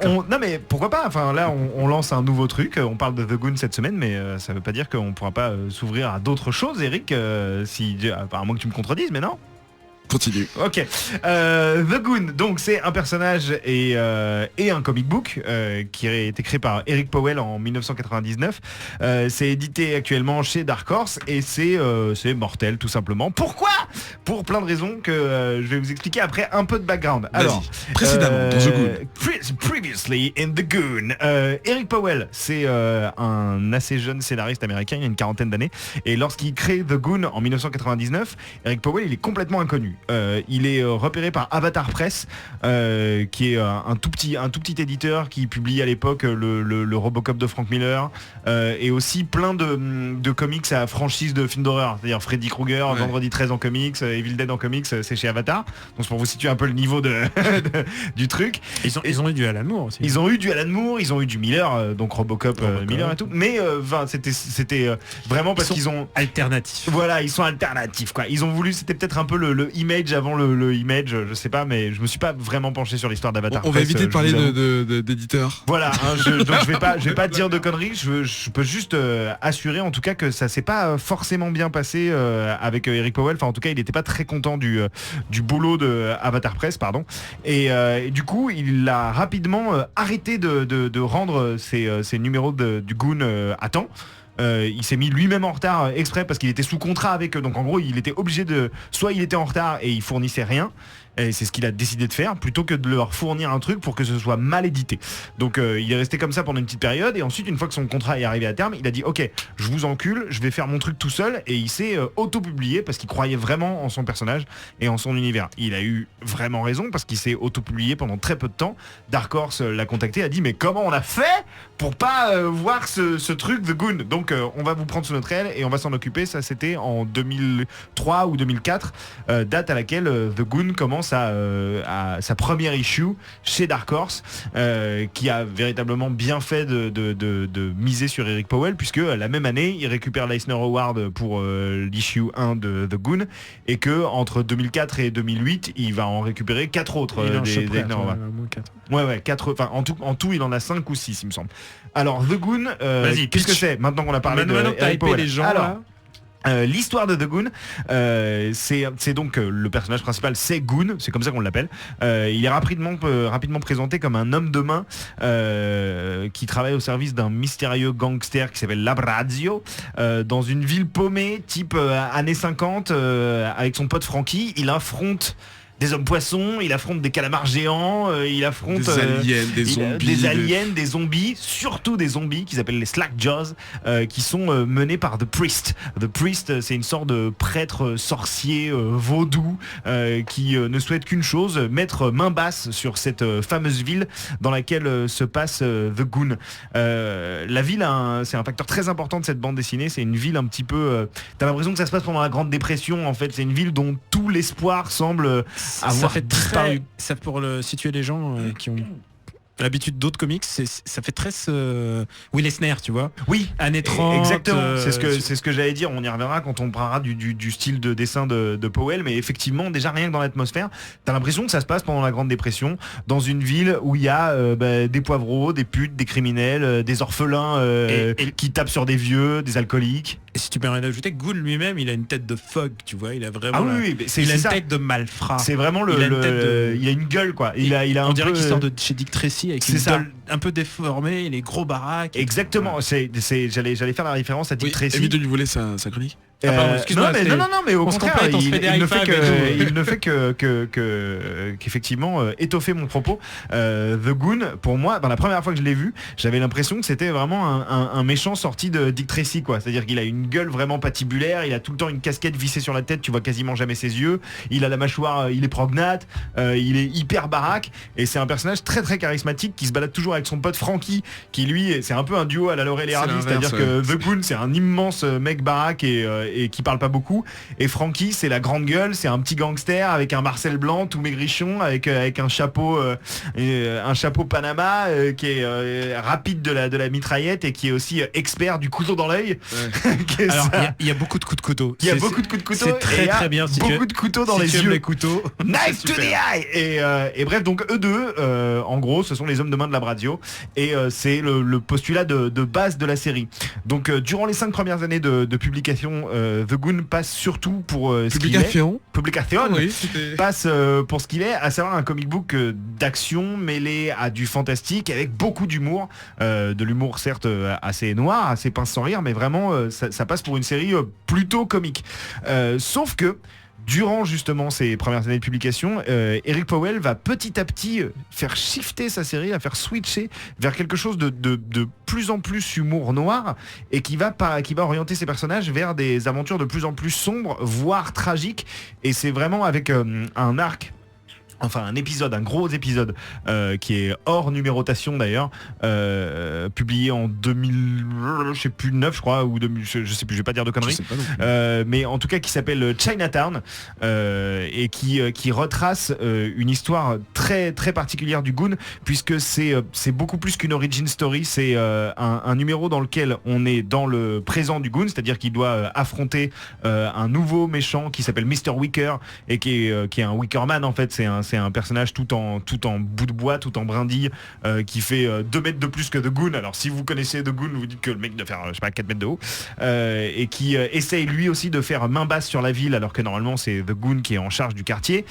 mais pourquoi pas. Enfin là, on lance un nouveau truc. On parle de The Goon cette semaine, mais ça veut pas dire qu'on pourra pas s'ouvrir à d'autres choses, Eric. À moins que tu me contredises, mais non. Continue. Ok. The Goon, donc c'est un personnage et un comic book qui a été créé par Eric Powell en 1999. C'est édité actuellement chez Dark Horse et c'est mortel tout simplement. Pourquoi? Pour plein de raisons que je vais vous expliquer après un peu de background. Alors, précédemment dans The Goon. Previously in The Goon. Eric Powell, c'est un assez jeune scénariste américain, il a une quarantaine d'années. Et lorsqu'il crée The Goon en 1999, Eric Powell il est complètement inconnu. Il est repéré par Avatar Press, qui est un tout petit éditeur qui publie à l'époque le Robocop de Frank Miller et aussi plein de comics à franchise de films d'horreur, c'est-à-dire Freddy Krueger, Vendredi 13 en comics, Evil Dead en comics, c'est chez Avatar. Donc c'est pour vous situer un peu le niveau du truc. Ils ont eu du Alan Moore aussi. Ils ont eu du Alan Moore, ils ont eu du Miller, donc Robocop. Miller et tout. Mais c'était vraiment parce qu'ils ont alternatif. Voilà, ils sont alternatifs quoi. Ils ont voulu, c'était peut-être un peu le image avant le image, je sais pas, mais je me suis pas vraiment penché sur l'histoire d'Avatar. On va éviter de parler d'éditeurs. Voilà, hein, donc je vais pas dire de conneries. Je peux juste assurer en tout cas que ça s'est pas forcément bien passé avec Eric Powell. Enfin en tout cas il était pas très content du boulot de Avatar Press, pardon. Et du coup il a rapidement arrêté de rendre ses numéros du Goon à temps. Il s'est mis lui-même en retard exprès parce qu'il était sous contrat avec eux. Donc en gros il était obligé soit il était en retard et il fournissait rien, et c'est ce qu'il a décidé de faire, plutôt que de leur fournir un truc pour que ce soit mal édité. Donc il est resté comme ça pendant une petite période, et ensuite une fois que son contrat est arrivé à terme, il a dit ok, je vous encule, je vais faire mon truc tout seul, et il s'est auto-publié parce qu'il croyait vraiment en son personnage et en son univers. Il a eu vraiment raison parce qu'il s'est auto-publié pendant très peu de temps. Dark Horse l'a contacté, a dit mais comment on a fait pour pas voir ce truc The Goon? Donc on va vous prendre sous notre aile et on va s'en occuper. Ça c'était en 2003 ou 2004, date à laquelle The Goon commence à sa première issue chez Dark Horse, qui a véritablement bien fait de miser sur Eric Powell, puisque la même année il récupère l'Eisner Award pour l'issue 1 de The Goon, et que entre 2004 et 2008 il va en récupérer 4 autres des Eisner Awards. Ouais, 4, enfin en tout il en a 5 ou 6 il me semble. Alors The Goon, qu'est-ce que c'est maintenant qu'on a parlé de Eric Powell? Les gens, alors, l'histoire de The Goon, c'est donc le personnage principal, c'est Goon, c'est comme ça qu'on l'appelle. Il est rapidement présenté comme un homme de main qui travaille au service d'un mystérieux gangster qui s'appelle Labrazio, dans une ville paumée type années 50, avec son pote Frankie. Il affronte des hommes poissons, il affronte des calamars géants, il affronte des aliens, des zombies, surtout des zombies qui s'appellent les Slackjaws, qui sont menés par The Priest. The Priest, c'est une sorte de prêtre sorcier vaudou qui ne souhaite qu'une chose, mettre main basse sur cette fameuse ville dans laquelle se passe The Goon. La ville, c'est un facteur très important de cette bande dessinée. C'est une ville un petit peu... t'as l'impression que ça se passe pendant la Grande Dépression, en fait. C'est une ville dont tout l'espoir semble avoir disparu. Ça, pour situer les gens qui ont l'habitude d'autres comics, ça fait très Will Eisner, tu vois. Oui, années 30. Exactement. C'est ce que j'allais dire. On y reviendra quand on parlera du style de dessin de Powell, mais effectivement, déjà rien que dans l'atmosphère, t'as l'impression que ça se passe pendant la Grande Dépression, dans une ville où il y a des poivreaux, des putes, des criminels, des orphelins qui tapent sur des vieux, des alcooliques. Et si tu permets d'ajouter, Goon lui-même, il a une tête de fog, tu vois. Il a vraiment. Ah oui, il a une tête de malfrat. C'est vraiment il a une gueule, quoi. Il a on un dirait peu... qu'il sort de chez Dick Tracy avec une gueule un peu déformée, les gros baraques. Exactement. J'allais faire la référence à Dick Tracy. Évite de lui voler sa chronique. Excuse-moi, non, mais au contraire, il ne fait que qu'effectivement étoffer mon propos. The Goon, pour moi, dans la première fois que je l'ai vu, j'avais l'impression que c'était vraiment un méchant sorti de Dick Tracy, quoi. C'est-à-dire qu'il a une gueule vraiment patibulaire, il a tout le temps une casquette vissée sur la tête, tu vois quasiment jamais ses yeux, il a la mâchoire, il est prognate, il est hyper baraque, et c'est un personnage très très charismatique qui se balade toujours avec son pote Frankie, qui lui, c'est un peu un duo à la Laurel et Hardy, c'est-à-dire que The Goon, c'est un immense mec baraque et et qui parle pas beaucoup. Et Frankie, c'est la grande gueule, c'est un petit gangster avec un Marcel Blanc tout maigrichon, avec un chapeau Panama qui est rapide de la mitraillette et qui est aussi expert du couteau dans l'œil. Ouais. Alors il y a beaucoup de coups de couteau. Il y a beaucoup de coups de couteau. C'est très très bien. Beaucoup de couteaux dans les yeux. Les couteaux. Knife to the eye. Et bref, donc eux deux, en gros, ce sont les hommes de main de la radio et c'est le postulat de base de la série. Donc durant les 5 premières années de publication, The Goon passe surtout pour ce qu'il est. Publication. Oui, passe pour ce qu'il est, à savoir un comic book d'action mêlé à du fantastique avec beaucoup d'humour, de l'humour certes assez noir, assez pince sans rire, mais vraiment ça passe pour une série plutôt comique. Sauf que durant justement ces premières années de publication, Eric Powell va petit à petit faire shifter sa série, à faire switcher vers quelque chose de plus en plus humour noir et qui va orienter ses personnages vers des aventures de plus en plus sombres, voire tragiques. Et c'est vraiment avec un arc. Enfin un gros épisode qui est hors numérotation d'ailleurs, publié en 2000, je sais plus 9 je crois, ou 2000, je sais plus, je vais pas dire de conneries, mais en tout cas qui s'appelle Chinatown et qui retrace une histoire très très particulière du Goon, puisque c'est beaucoup plus qu'une origin story, c'est un numéro dans lequel on est dans le présent du Goon, c'est-à-dire qu'il doit affronter un nouveau méchant qui s'appelle Mr. Wicker et qui est un Wickerman en fait, c'est un personnage tout en bout de bois, tout en brindille, qui fait 2 mètres de plus que The Goon. Alors si vous connaissez The Goon, vous dites que le mec doit faire, je sais pas, 4 mètres de haut, et qui essaye lui aussi de faire main basse sur la ville, alors que normalement c'est The Goon qui est en charge du quartier.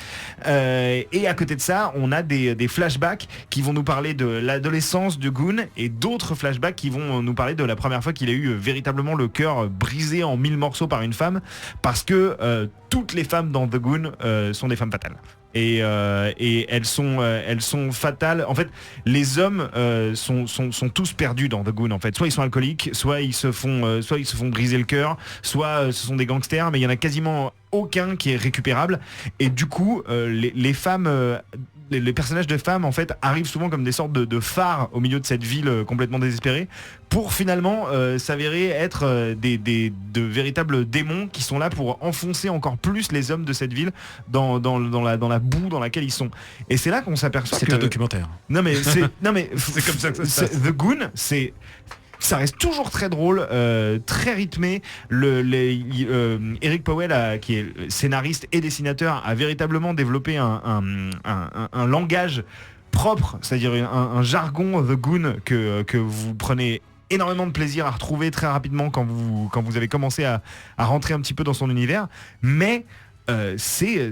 Et à côté de ça, on a des flashbacks qui vont nous parler de l'adolescence de Goon et d'autres flashbacks qui vont nous parler de la première fois qu'il a eu véritablement le cœur brisé en 1000 morceaux par une femme, parce que toutes les femmes dans The Goon sont des femmes fatales. Et elles sont fatales. En fait, les hommes sont tous perdus dans The Goon. En fait, soit ils sont alcooliques, soit ils se font briser le cœur, soit ce sont des gangsters. Mais il y en a quasiment aucun qui est récupérable. Et du coup, les femmes. Les personnages de femmes en fait arrivent souvent comme des sortes de phares au milieu de cette ville complètement désespérée, pour finalement s'avérer être de véritables démons qui sont là pour enfoncer encore plus les hommes de cette ville dans la boue dans laquelle ils sont. Et c'est là qu'on s'aperçoit que... C'est un documentaire. Non mais c'est comme ça que ça se passe. The Goon, ça reste toujours très drôle, très rythmé. Eric Powell, qui est scénariste et dessinateur, a véritablement développé un langage propre, c'est-à-dire un jargon The Goon que vous prenez énormément de plaisir à retrouver très rapidement quand vous avez commencé à rentrer un petit peu dans son univers. Mais c'est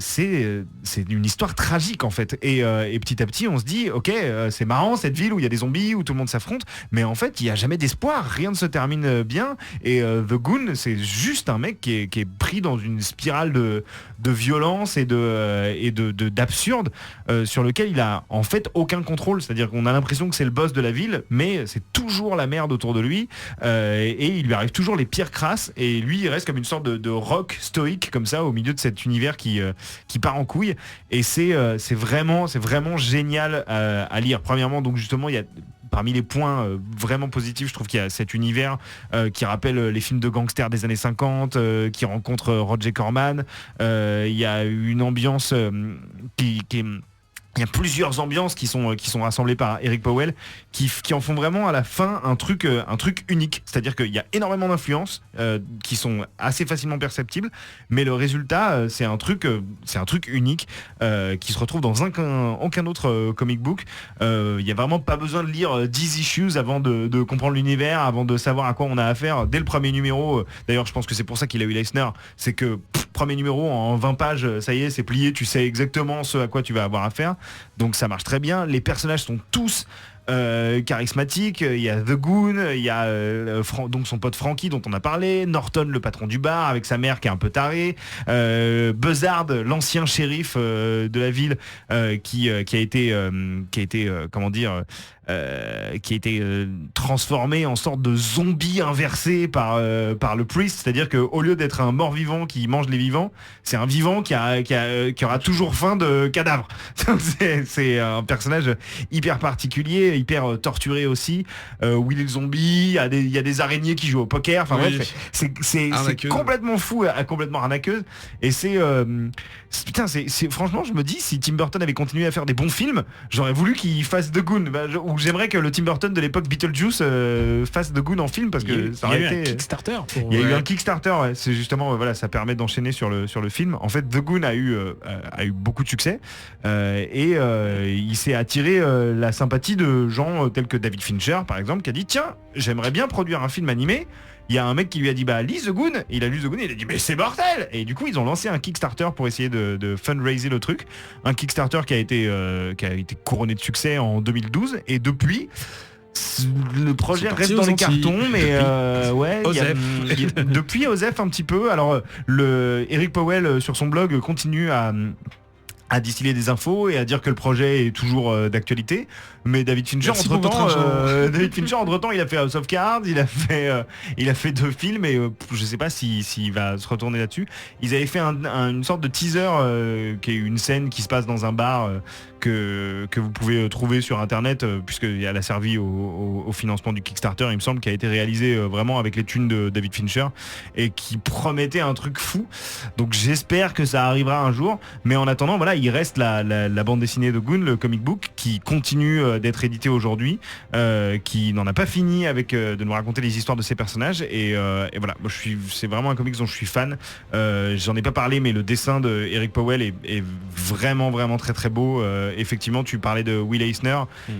une histoire tragique en fait, et petit à petit on se dit ok, c'est marrant cette ville où il y a des zombies, où tout le monde s'affronte, mais en fait il n'y a jamais d'espoir, rien ne se termine bien, et The Goon c'est juste un mec qui est pris dans une spirale de violence et d'absurde sur lequel il a en fait aucun contrôle, c'est-à-dire qu'on a l'impression que c'est le boss de la ville, mais c'est toujours la merde autour de lui, et il lui arrive toujours les pires crasses, et lui il reste comme une sorte de rock stoïque comme ça au milieu de cet univers qui part en couille, et c'est vraiment génial à lire. Premièrement, donc justement il y a parmi les points vraiment positifs, je trouve qu'il y a cet univers qui rappelle les films de gangsters des années 50, qui rencontre Roger Corman. Il y a une ambiance il y a plusieurs ambiances qui sont rassemblées par Eric Powell qui en font vraiment à la fin un truc unique. C'est-à-dire qu'il y a énormément d'influences qui sont assez facilement perceptibles, mais le résultat c'est un truc unique qui se retrouve dans aucun autre comic book. Il n'y a vraiment pas besoin de lire 10 issues avant de comprendre l'univers, avant de savoir à quoi on a affaire dès le premier numéro. D'ailleurs je pense que c'est pour ça qu'il a eu l'Eisner, c'est que premier numéro en 20 pages, ça y est, c'est plié, tu sais exactement ce à quoi tu vas avoir affaire. Donc ça marche très bien, les personnages sont tous charismatiques. Il y a The Goon, il y a donc son pote Frankie dont on a parlé, Norton le patron du bar avec sa mère qui est un peu tarée, Buzzard l'ancien shérif de la ville qui a été comment dire qui a été transformé en sorte de zombie inversé par le priest, c'est-à-dire qu'au lieu d'être un mort-vivant qui mange les vivants, c'est un vivant qui aura toujours faim de cadavres. C'est un personnage hyper particulier, hyper torturé aussi, où il est zombie, il y a des araignées qui jouent au poker, enfin Oui. bref, c'est complètement fou, complètement arnaqueuse, et franchement, je me dis, si Tim Burton avait continué à faire des bons films, j'aurais voulu qu'il fasse The Goon, ou j'aimerais que le Tim Burton de l'époque Beetlejuice fasse The Goon en film, parce que ça aurait il y a eu été un Kickstarter. il y a eu un Kickstarter, ouais. C'est justement voilà, ça permet d'enchaîner sur le film. En fait, The Goon a eu beaucoup de succès, et il s'est attiré la sympathie de gens tels que David Fincher par exemple, qui a dit tiens, j'aimerais bien produire un film animé. Il y a un mec qui lui a dit bah lis The Goon, et il a lu The Goon et il a dit mais c'est mortel, et du coup ils ont lancé un Kickstarter pour essayer de fundraiser le truc, un Kickstarter qui a été couronné de succès en 2012, et depuis le projet reste dans les cartons, mais depuis Osef un petit peu. Alors Eric Powell sur son blog continue à distiller des infos et à dire que le projet est toujours d'actualité, mais David Fincher entre-temps il a fait House of Cards, il a fait 2 films, et je sais pas s'il va se retourner là-dessus. Ils avaient fait une sorte de teaser qui est une scène qui se passe dans un bar que vous pouvez trouver sur internet, puisqu'elle a servi au financement du Kickstarter, il me semble, qui a été réalisé vraiment avec les thunes de David Fincher, et qui promettait un truc fou. Donc j'espère que ça arrivera un jour, mais en attendant voilà, il reste la bande dessinée de Goon, le comic book, qui continue d'être édité aujourd'hui, qui n'en a pas fini avec de nous raconter les histoires de ces personnages, et voilà, moi, c'est vraiment un comics dont je suis fan. J'en ai pas parlé, mais le dessin de Eric Powell est vraiment vraiment très très beau. Effectivement, tu parlais de Will Eisner,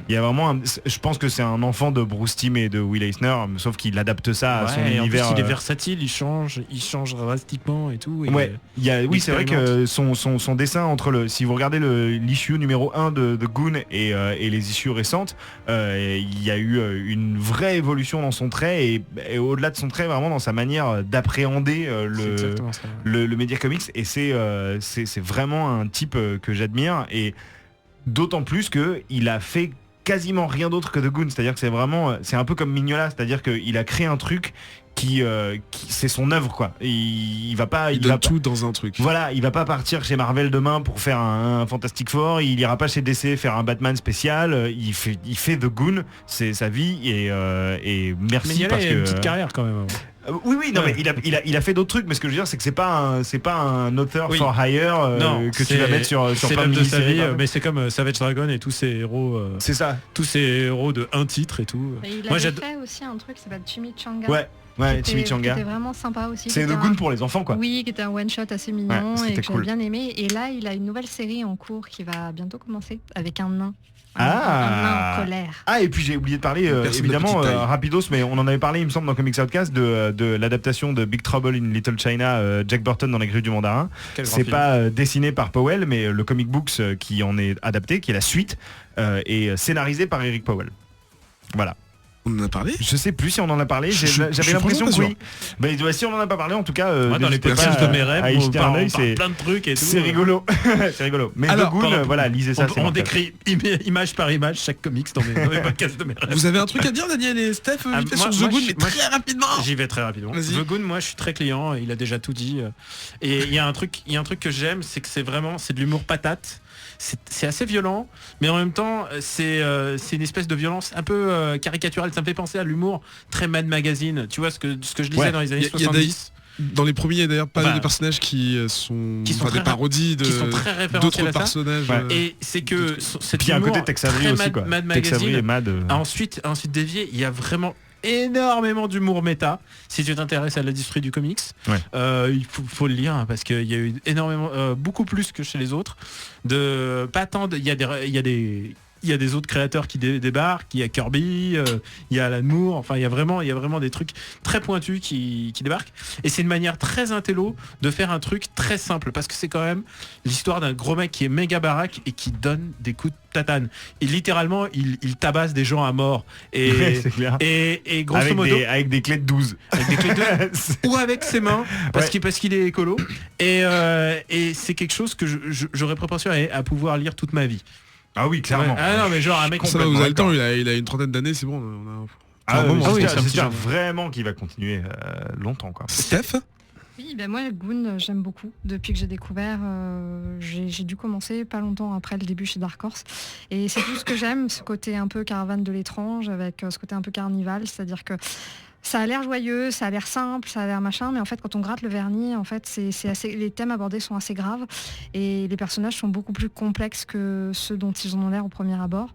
il y a vraiment je pense que c'est un enfant de Bruce Timm et de Will Eisner, sauf qu'il adapte ça à son univers. Il est versatile, il change drastiquement et tout, et oui, c'est vrai que son dessin entre si vous regardez l'issue numéro 1 de Goon et les issues récentes, il y a eu une vraie évolution dans son trait, et au-delà de son trait, vraiment dans sa manière d'appréhender le média comics, et c'est vraiment un type que j'admire, et d'autant plus que il a fait quasiment rien d'autre que The Goon, c'est-à-dire que c'est un peu comme Mignola, c'est-à-dire qu'il a créé un truc qui c'est son œuvre, quoi. Il va pas, il donne tout dans un truc. Voilà, il va pas partir chez Marvel demain pour faire un Fantastic Four, il ira pas chez DC faire un Batman spécial, il fait The Goon, c'est sa vie, et merci. Mais parce il a une petite carrière quand même. Oui, non, mais il a fait d'autres trucs, mais ce que je veux dire, c'est que c'est pas un author for hire que tu vas mettre sur plein de sa vie, mais c'est comme Savage Dragon et tous ces héros. C'est ça. Tous ces héros de un titre et tout. Et il avait fait aussi un truc qui s'appelle Chimichanga. Ouais, Chimichanga. C'était vraiment sympa aussi. C'est The Goon pour les enfants, quoi. Oui, qui était un one shot assez mignon, et que cool. j'ai bien aimé. Et là, il a une nouvelle série en cours qui va bientôt commencer avec un nain. Un nain en colère. Et puis j'ai oublié de parler évidemment rapidos, mais on en avait parlé, il me semble, dans Comics Outcast de l'adaptation de Big Trouble in Little China, Jack Burton dans les grues du mandarin. C'est pas dessiné par Powell, mais le comic books qui en est adapté, qui est la suite, est scénarisé par Eric Powell. Voilà. On en a parlé ? Je sais plus si on en a parlé. J'avais l'impression que oui. Mais si on en a pas parlé, en tout cas, dans les podcasts de mes rêves, on parle c'est plein de trucs et tout. C'est rigolo. C'est rigolo. Mais The Goon, voilà, lisez ça. On décrit image par image chaque comics dans mes podcasts de mes rêves. Vous avez un truc à dire, Daniel et Steph, sur The Goon, mais très rapidement. J'y vais très rapidement. The Goon, moi, je suis très client. Il a déjà tout dit. Et il y a un truc que j'aime, c'est que c'est de l'humour patate. C'est assez violent, mais en même temps c'est une espèce de violence un peu caricaturale. Ça me fait penser à l'humour très Mad Magazine, tu vois, ce que je lisais dans les années 70. Dans les premiers, il y a d'ailleurs pas des personnages qui sont des parodies d'autres personnages. Et c'est que cette puis à côté Tex Avery aussi, quoi. Mad Tex Avery et Magazine Mad. Ensuite dévié, il y a vraiment énormément d'humour méta. Si tu t'intéresses à l'industrie du comics, il faut le lire, hein, parce qu'il y a eu énormément, beaucoup plus que chez les autres. Il y a des autres créateurs qui débarquent, il y a Kirby, il y a Alan Moore, enfin il y a vraiment des trucs très pointus qui débarquent, et c'est une manière très intello de faire un truc très simple, parce que c'est quand même l'histoire d'un gros mec qui est méga baraque et qui donne des coups de tatane, et littéralement il tabasse des gens à mort, et grosso modo avec des clés de 12 ou avec ses mains, parce qu'il est écolo, et c'est quelque chose que j'aurais proportion à pouvoir lire toute ma vie. Ah oui, clairement. Ah non, mais genre un mec Ça va, vous Complètement avez le temps, d'accord. il a une trentaine d'années, c'est bon. Ah, un moment, oui, c'est un petit j'espère jeune. vraiment qu'il va continuer longtemps, quoi. Steph. Oui, ben moi, Goon, j'aime beaucoup. Depuis que j'ai découvert, j'ai dû commencer pas longtemps après le début chez Dark Horse. Et c'est tout ce que j'aime, ce côté un peu caravane de l'étrange, avec ce côté un peu carnival. C'est-à-dire que ça a l'air joyeux, ça a l'air simple, ça a l'air machin, mais en fait, quand on gratte le vernis, en fait, c'est assez, les thèmes abordés sont assez graves et les personnages sont beaucoup plus complexes que ceux dont ils en ont l'air au premier abord.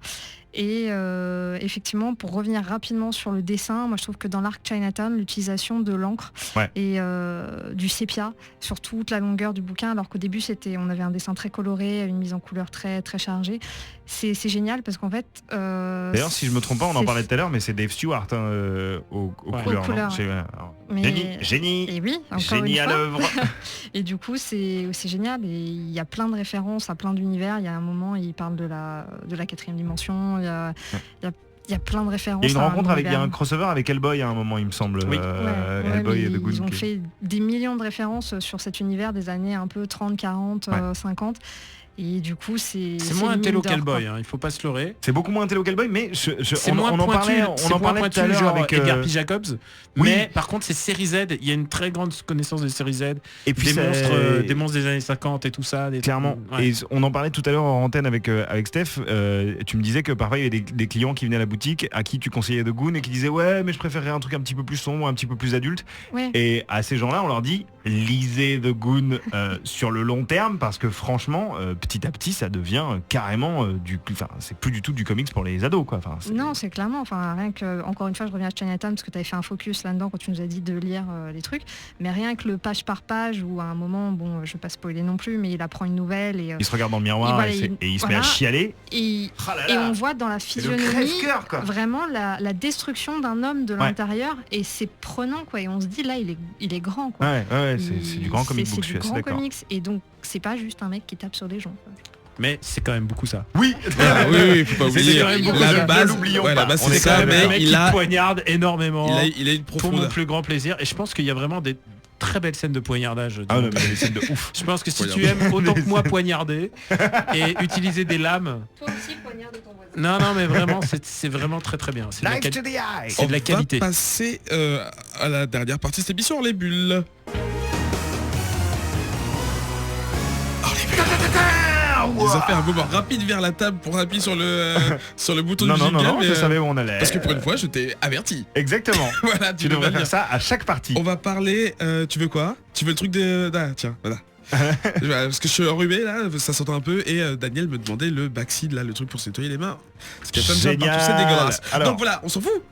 Et effectivement, pour revenir rapidement sur le dessin, moi je trouve que dans l'arc Chinatown, l'utilisation de l'encre Ouais. et du sépia sur toute la longueur du bouquin, alors qu'au début on avait un dessin très coloré, une mise en couleur très très chargée. C'est génial parce qu'en fait. D'ailleurs, si je me trompe pas, on en parlait tout à l'heure, mais c'est Dave Stewart aux couleurs. Aux couleurs, non Mais- Génie. Et oui, encore Génie une à fois. l'œuvre. Et du coup, c'est génial. Et il y a plein de références à plein d'univers. Il y a un moment, il parle de la 4e dimension. Il y a plein de références. Il y a une à un rencontre avec, il y a un univers. crossover avec Hellboy à un moment, il me semble. Oui. Ouais, Hellboy mais et The Goon. ils ont fait des millions de références sur cet univers des années un peu 30, 40, 50. Et du coup, c'est moins un une télo mine d'or, qu'Hellboy, quoi. il faut pas se leurrer. C'est beaucoup moins intello qu'Hellboy, mais C'est on moins en pointu, parlait, c'est on en moins parlait tout à pointu, l'heure genre avec Edgar P. Jacobs. oui. Mais par contre, c'est série Z. Il y a une très grande connaissance des séries Z, et puis des monstres des années 50 et tout ça. clairement. Ouais. Et on en parlait tout à l'heure en antenne avec Steph. Tu me disais que parfois il y avait des clients qui venaient à la boutique à qui tu conseillais The Goon et qui disaient ouais, mais je préférerais un truc un petit peu plus sombre, un petit peu plus adulte. Ouais. Et à ces gens-là, on leur dit lisez The Goon sur le long terme parce que franchement, petit à petit, ça devient carrément c'est plus du tout du comics pour les ados, quoi. Enfin, Non, c'est clairement, enfin rien que, encore une fois, je reviens à Chinatown parce que tu avais fait un focus là-dedans quand tu nous as dit de lire les trucs, mais rien que le page par page où à un moment, bon, je vais pas spoiler non plus, mais il apprend une nouvelle et il se regarde dans le miroir et voilà, et il se met à voilà. chialer. et Ah là et là. on voit dans la C'est le physionomie crève-cœur, quoi. vraiment la destruction d'un homme de Ouais. l'intérieur et c'est prenant, quoi, et on se dit là il est grand, quoi. Ouais, c'est du grand comic book, je C'est suis du assez grand d'accord. comics et donc c'est pas juste un mec qui tape sur des gens, quoi. Mais c'est quand même beaucoup ça. Oui, Voilà, oui, faut pas C'est oublier. quand même beaucoup, La ne base, l'oublions ouais, la pas. base On c'est est quand ça, même mais un mec il qui a poignarde énormément une pour mon profondeur. plus grand plaisir. Et je pense qu'il y a vraiment des très belles scènes de poignardage. Ah non, mais il y a des scènes de ouf. Je pense que si tu Poignardage. aimes autant que moi poignarder et utiliser des lames. Toi aussi poignarde ton voisin. Non, mais vraiment, c'est vraiment très très bien. C'est de la Knife quali- to the eye. C'est de la qualité. On va passer à la dernière partie de cette émission, les bulles. Ils ont fait un mouvement rapide vers la table pour appuyer sur le bouton Non, du non, jingle. non, mais, je savais où on allait. parce que pour une fois, je t'ai averti. Exactement. Voilà, Tu devrais faire ça à chaque partie. On va parler. Tu veux quoi? Tu veux le truc de. Ah, tiens, voilà. Voilà, parce que je suis enrhumé là, ça s'entend un peu et Daniel me demandait le backseat là, le truc pour se nettoyer les mains. Parce qu'il y a plein de germes partout, c'est Génial. dégueulasse. Alors. Donc voilà, on s'en fout.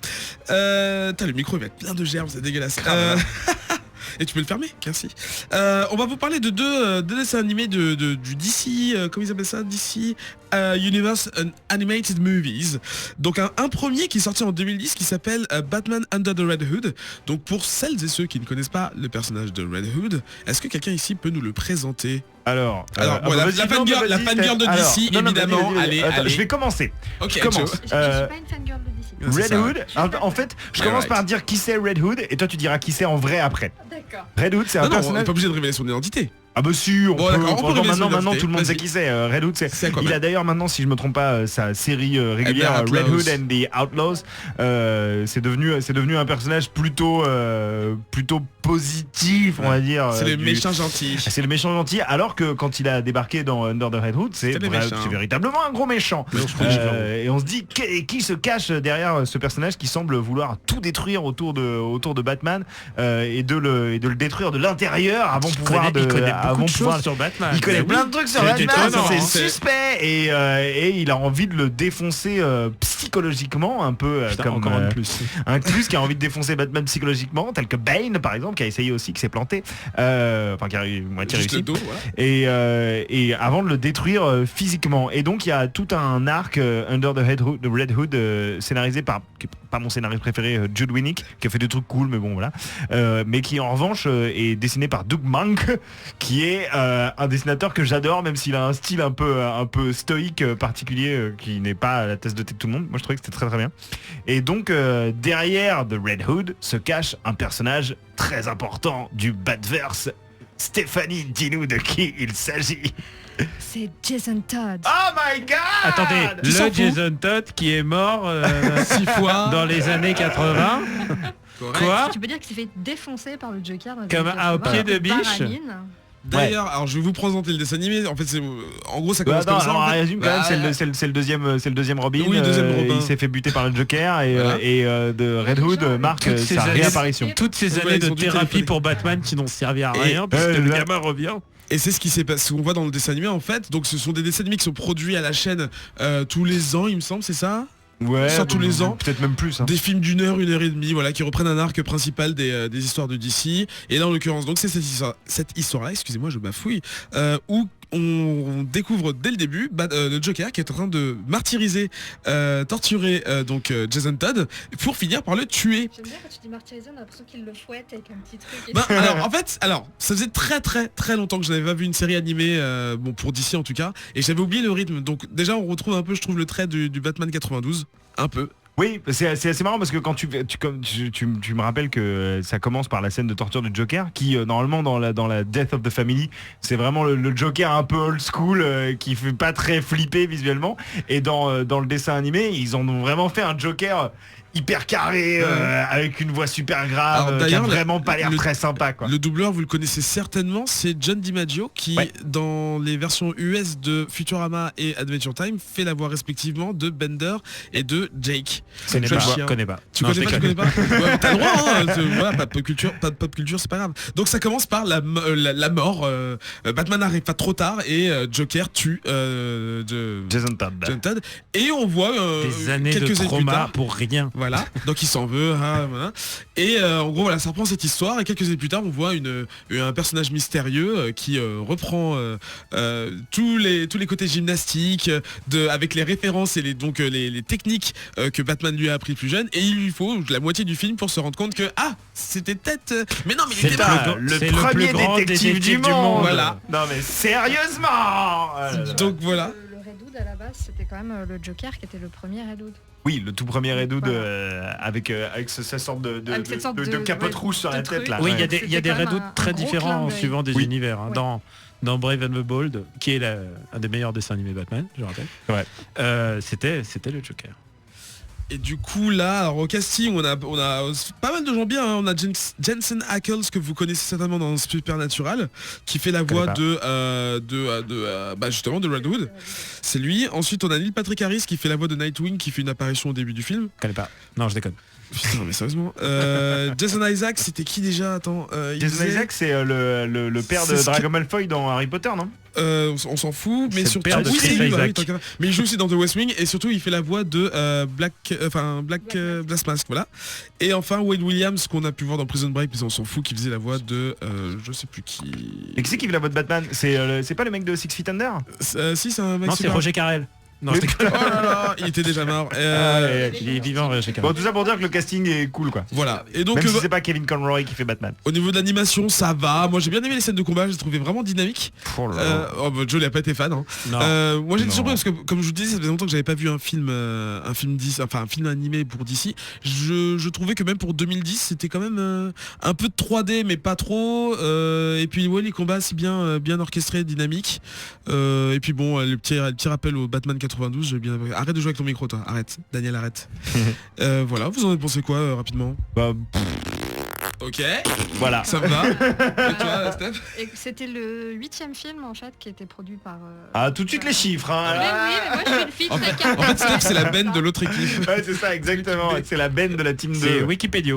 Le micro il va être plein de germes, c'est dégueulasse. Et tu peux le fermer, merci. On va vous parler de deux dessins animés du DC, comment ils appellent ça, DC Universe Animated Movies. Donc un premier qui est sorti en 2010 qui s'appelle Batman Under the Red Hood. Donc pour celles et ceux qui ne connaissent pas le personnage de Red Hood, est-ce que quelqu'un ici peut nous le présenter? Alors, Bon, la vas-y, fangirl vas-y, fangirl de alors, DC, non, évidemment. vas-y. Allez, Attends, allez. je vais commencer. Ok, je commence. Joe. Je suis pas une fangirl de DC. C'est Red ça. Hood, en fait, je Ouais, commence right. par dire qui c'est Red Hood et toi tu diras qui c'est en vrai après. D'accord. Red Hood, c'est un Non, on personnage. n'est pas obligé de révéler son identité. Ah bah si, on Bon, peut. d'accord, on peut Franchement, révéler son maintenant identité. tout le monde sait Vas-y. qui c'est. Red Hood, C'est Aquaman. il a d'ailleurs maintenant, si je me trompe pas, sa série régulière Outlaws. Red Hood and the Outlaws. C'est devenu un personnage plutôt positif, on va dire. C'est le du- méchant gentil. C'est le méchant gentil, alors que quand il a débarqué dans Under the Red Hood, c'est C'était le méchant. c'est véritablement un gros méchant. Et on se dit qui se cache derrière ce personnage qui semble vouloir tout détruire autour de Batman et de le détruire de l'intérieur avant Il pouvoir connaît beaucoup avant de pouvoir choses sur Batman. il connaît Mais plein oui. de trucs sur C'est Batman, étonnant, c'est hein. suspect et il a envie de le défoncer psychologiquement un peu Putain, comme encore un de plus. un plus qui a envie de défoncer Batman psychologiquement, tel que Bane par exemple qui a essayé aussi, qui s'est planté, enfin qui a moitié Juste le réussi. dos, voilà. Et avant de le détruire physiquement. Et donc il y a tout un arc Under the Red Hood scénarisé par, pas mon scénariste préféré, Jude Winnick, qui a fait des trucs cool, mais bon voilà, mais qui en revanche est dessiné par Doug Mahnke, qui est un dessinateur que j'adore, même s'il a un style un peu stoïque particulier qui n'est pas à la tasse de thé de tout le monde. Moi je trouvais que c'était très très bien. Et donc derrière The Red Hood se cache un personnage très important du Batverse. Stéphanie, dis-nous de qui il s'agit. C'est Jason Todd. Oh my god. Attendez, Tu s'en le fous Jason Todd qui est mort 6 fois. dans les années 80. Quoi? Tu peux dire qu'il s'est fait défoncer par le Joker dans les Comme années un 80, pied de biche. Baramine. D'ailleurs, alors je vais vous présenter le dessin animé. En fait, c'est en gros ça Bah, commence comme ça. alors, en fait. résume quand même, Bah, c'est le deuxième Robin. Oui, deuxième Robin. Il s'est fait buter par le Joker et, Voilà. de Red Hood marque Toutes ces sa années- réapparition. Toutes ces Ouais, années ils de ont dû thérapie téléphoner. pour Batman qui n'ont servi à Et- rien puisque le là- gamin revient. Et c'est ce qui s'est passé, ce qu'on voit dans le dessin animé en fait. Donc ce sont des dessins animés qui sont produits à la chaîne tous les ans, il me semble, c'est ça? Ouais, sort tous les ans. peut-être même plus. Hein. Des films d'1 heure, 1 heure et demie, voilà, qui reprennent un arc principal des histoires de DC. Et là en l'occurrence, donc c'est cette histoire-là, excusez-moi, je bafouille, où on découvre dès le début le Joker qui est en train de martyriser, torturer Jason Todd pour finir par le tuer. J'aime bien quand tu dis martyrisé, on a l'impression qu'il le fouette avec un petit truc. Et Ben, alors, ça faisait très longtemps que je n'avais pas vu une série animée, bon pour DC en tout cas, et j'avais oublié le rythme. Donc déjà on retrouve un peu, je trouve, le trait du Batman 92, un peu. Oui, c'est assez marrant parce que quand tu me rappelles que ça commence par la scène de torture du Joker qui normalement dans la Death of the Family c'est vraiment le Joker un peu old school qui fait pas très flipper visuellement, et dans le dessin animé ils en ont vraiment fait un Joker hyper carré avec une voix super grave. Alors, qui a d'ailleurs, vraiment pas l'air le- très sympa quoi. Le doubleur, vous le connaissez certainement, c'est John DiMaggio qui, Ouais. dans les versions US de Futurama et Adventure Time, fait la voix respectivement de Bender et de Jake. Je connais Je pas. chien. Connais pas. Tu Non, connais je pas, tu déconne. connais pas Ouais, t'as le droit, hein, voilà, pas de pop culture, c'est pas grave. Donc ça commence par la mort. Batman arrive pas trop tard et Joker tue Jason Todd. John Todd. Et on voit Des années de quelques années plus trauma tard, pour rien. voilà, donc il s'en veut, voilà. Et en gros voilà, ça reprend cette histoire et quelques années plus tard on voit un personnage mystérieux qui reprend tous les côtés gymnastiques avec les références et les techniques que Batman lui a appris plus jeune, et il lui faut la moitié du film pour se rendre compte que c'était peut-être mais non mais il C'est était le pas plus- Le c'est le premier plus grand détective du monde. Voilà. Non mais sérieusement. Ah là là. donc voilà. Le Red Hood à la base, c'était quand même le Joker qui était le premier Red Hood. Oui, le tout premier Red Hood Voilà. avec cette sorte de Avec cette sorte de de- capote ouais, rouge sur de la tête truc. là. Oui, il y a Ouais. des C'était Red quand Hood même très un gros différents clin d'œil. suivant des Oui. univers. Hein. Ouais. Dans Brave and the Bold, qui est un des meilleurs dessins animés Batman, je rappelle. Ouais. C'était le Joker. Et du coup là, alors, au casting, on a pas mal de gens bien, hein. On a Jensen Ackles que vous connaissez certainement dans Supernatural, qui fait la voix pas. justement de Red Hood. C'est lui. Ensuite on a Neil Patrick Harris qui fait la voix de Nightwing, qui fait une apparition au début du film. Je connais pas. Non, je déconne. Putain mais sérieusement. Jason Isaac, c'était qui déjà? Attends. Il Jason faisait- Isaac, c'est le père de C'est ce Drago Malfoy dans Harry Potter, non? on s'en fout, mais C'est le surtout père de oui, Chris c'est lui, bah oui, Isaac. tant qu'à faire. Mais il joue aussi dans The West Wing, et surtout il fait la voix de Black Mask, voilà. Et enfin Wade Williams, qu'on a pu voir dans Prison Break, mais on s'en fout, qui faisait la voix de je sais plus qui. Et qui c'est qui fait la voix de Batman? C'est pas le mec de Six Feet Under? Si, c'est un mec Non, c'est super- Roger Carrel. Non, Oui. je déconne. Oh là là, il était déjà mort. Il est vivant, Roger Bon, Carrel. tout ça pour dire que le casting est cool quoi. Voilà. Et donc Même si c'est pas Kevin Conroy qui fait Batman. au niveau de l'animation, ça va. Moi j'ai bien aimé les scènes de combat, je les trouvais vraiment dynamiques. Joe il a pas été fan, hein. Non. Moi j'étais Non. surpris parce que comme je vous disais, ça faisait longtemps que j'avais pas vu un film un film animé pour DC. Je trouvais que même pour 2010 c'était quand même un peu de 3D mais pas trop, et puis ouais, les combats c'est bien orchestrés, dynamiques, et puis bon le petit rappel au Batman 92, j'ai bien arrête de jouer avec ton micro toi, arrête Daniel, arrête. Voilà, vous en avez pensé quoi rapidement? Bah, Ok, voilà. ça me va. Et toi Steph? Et c'était le 8e film en fait qui était produit par. Ah, tout de suite les chiffres, hein. Mais oui, mais moi je suis une fille En très fait, capable. Steph c'est la benne de l'autre équipe. Ouais, c'est ça, exactement. C'est la benne de la team C'est 2. Wikipédia.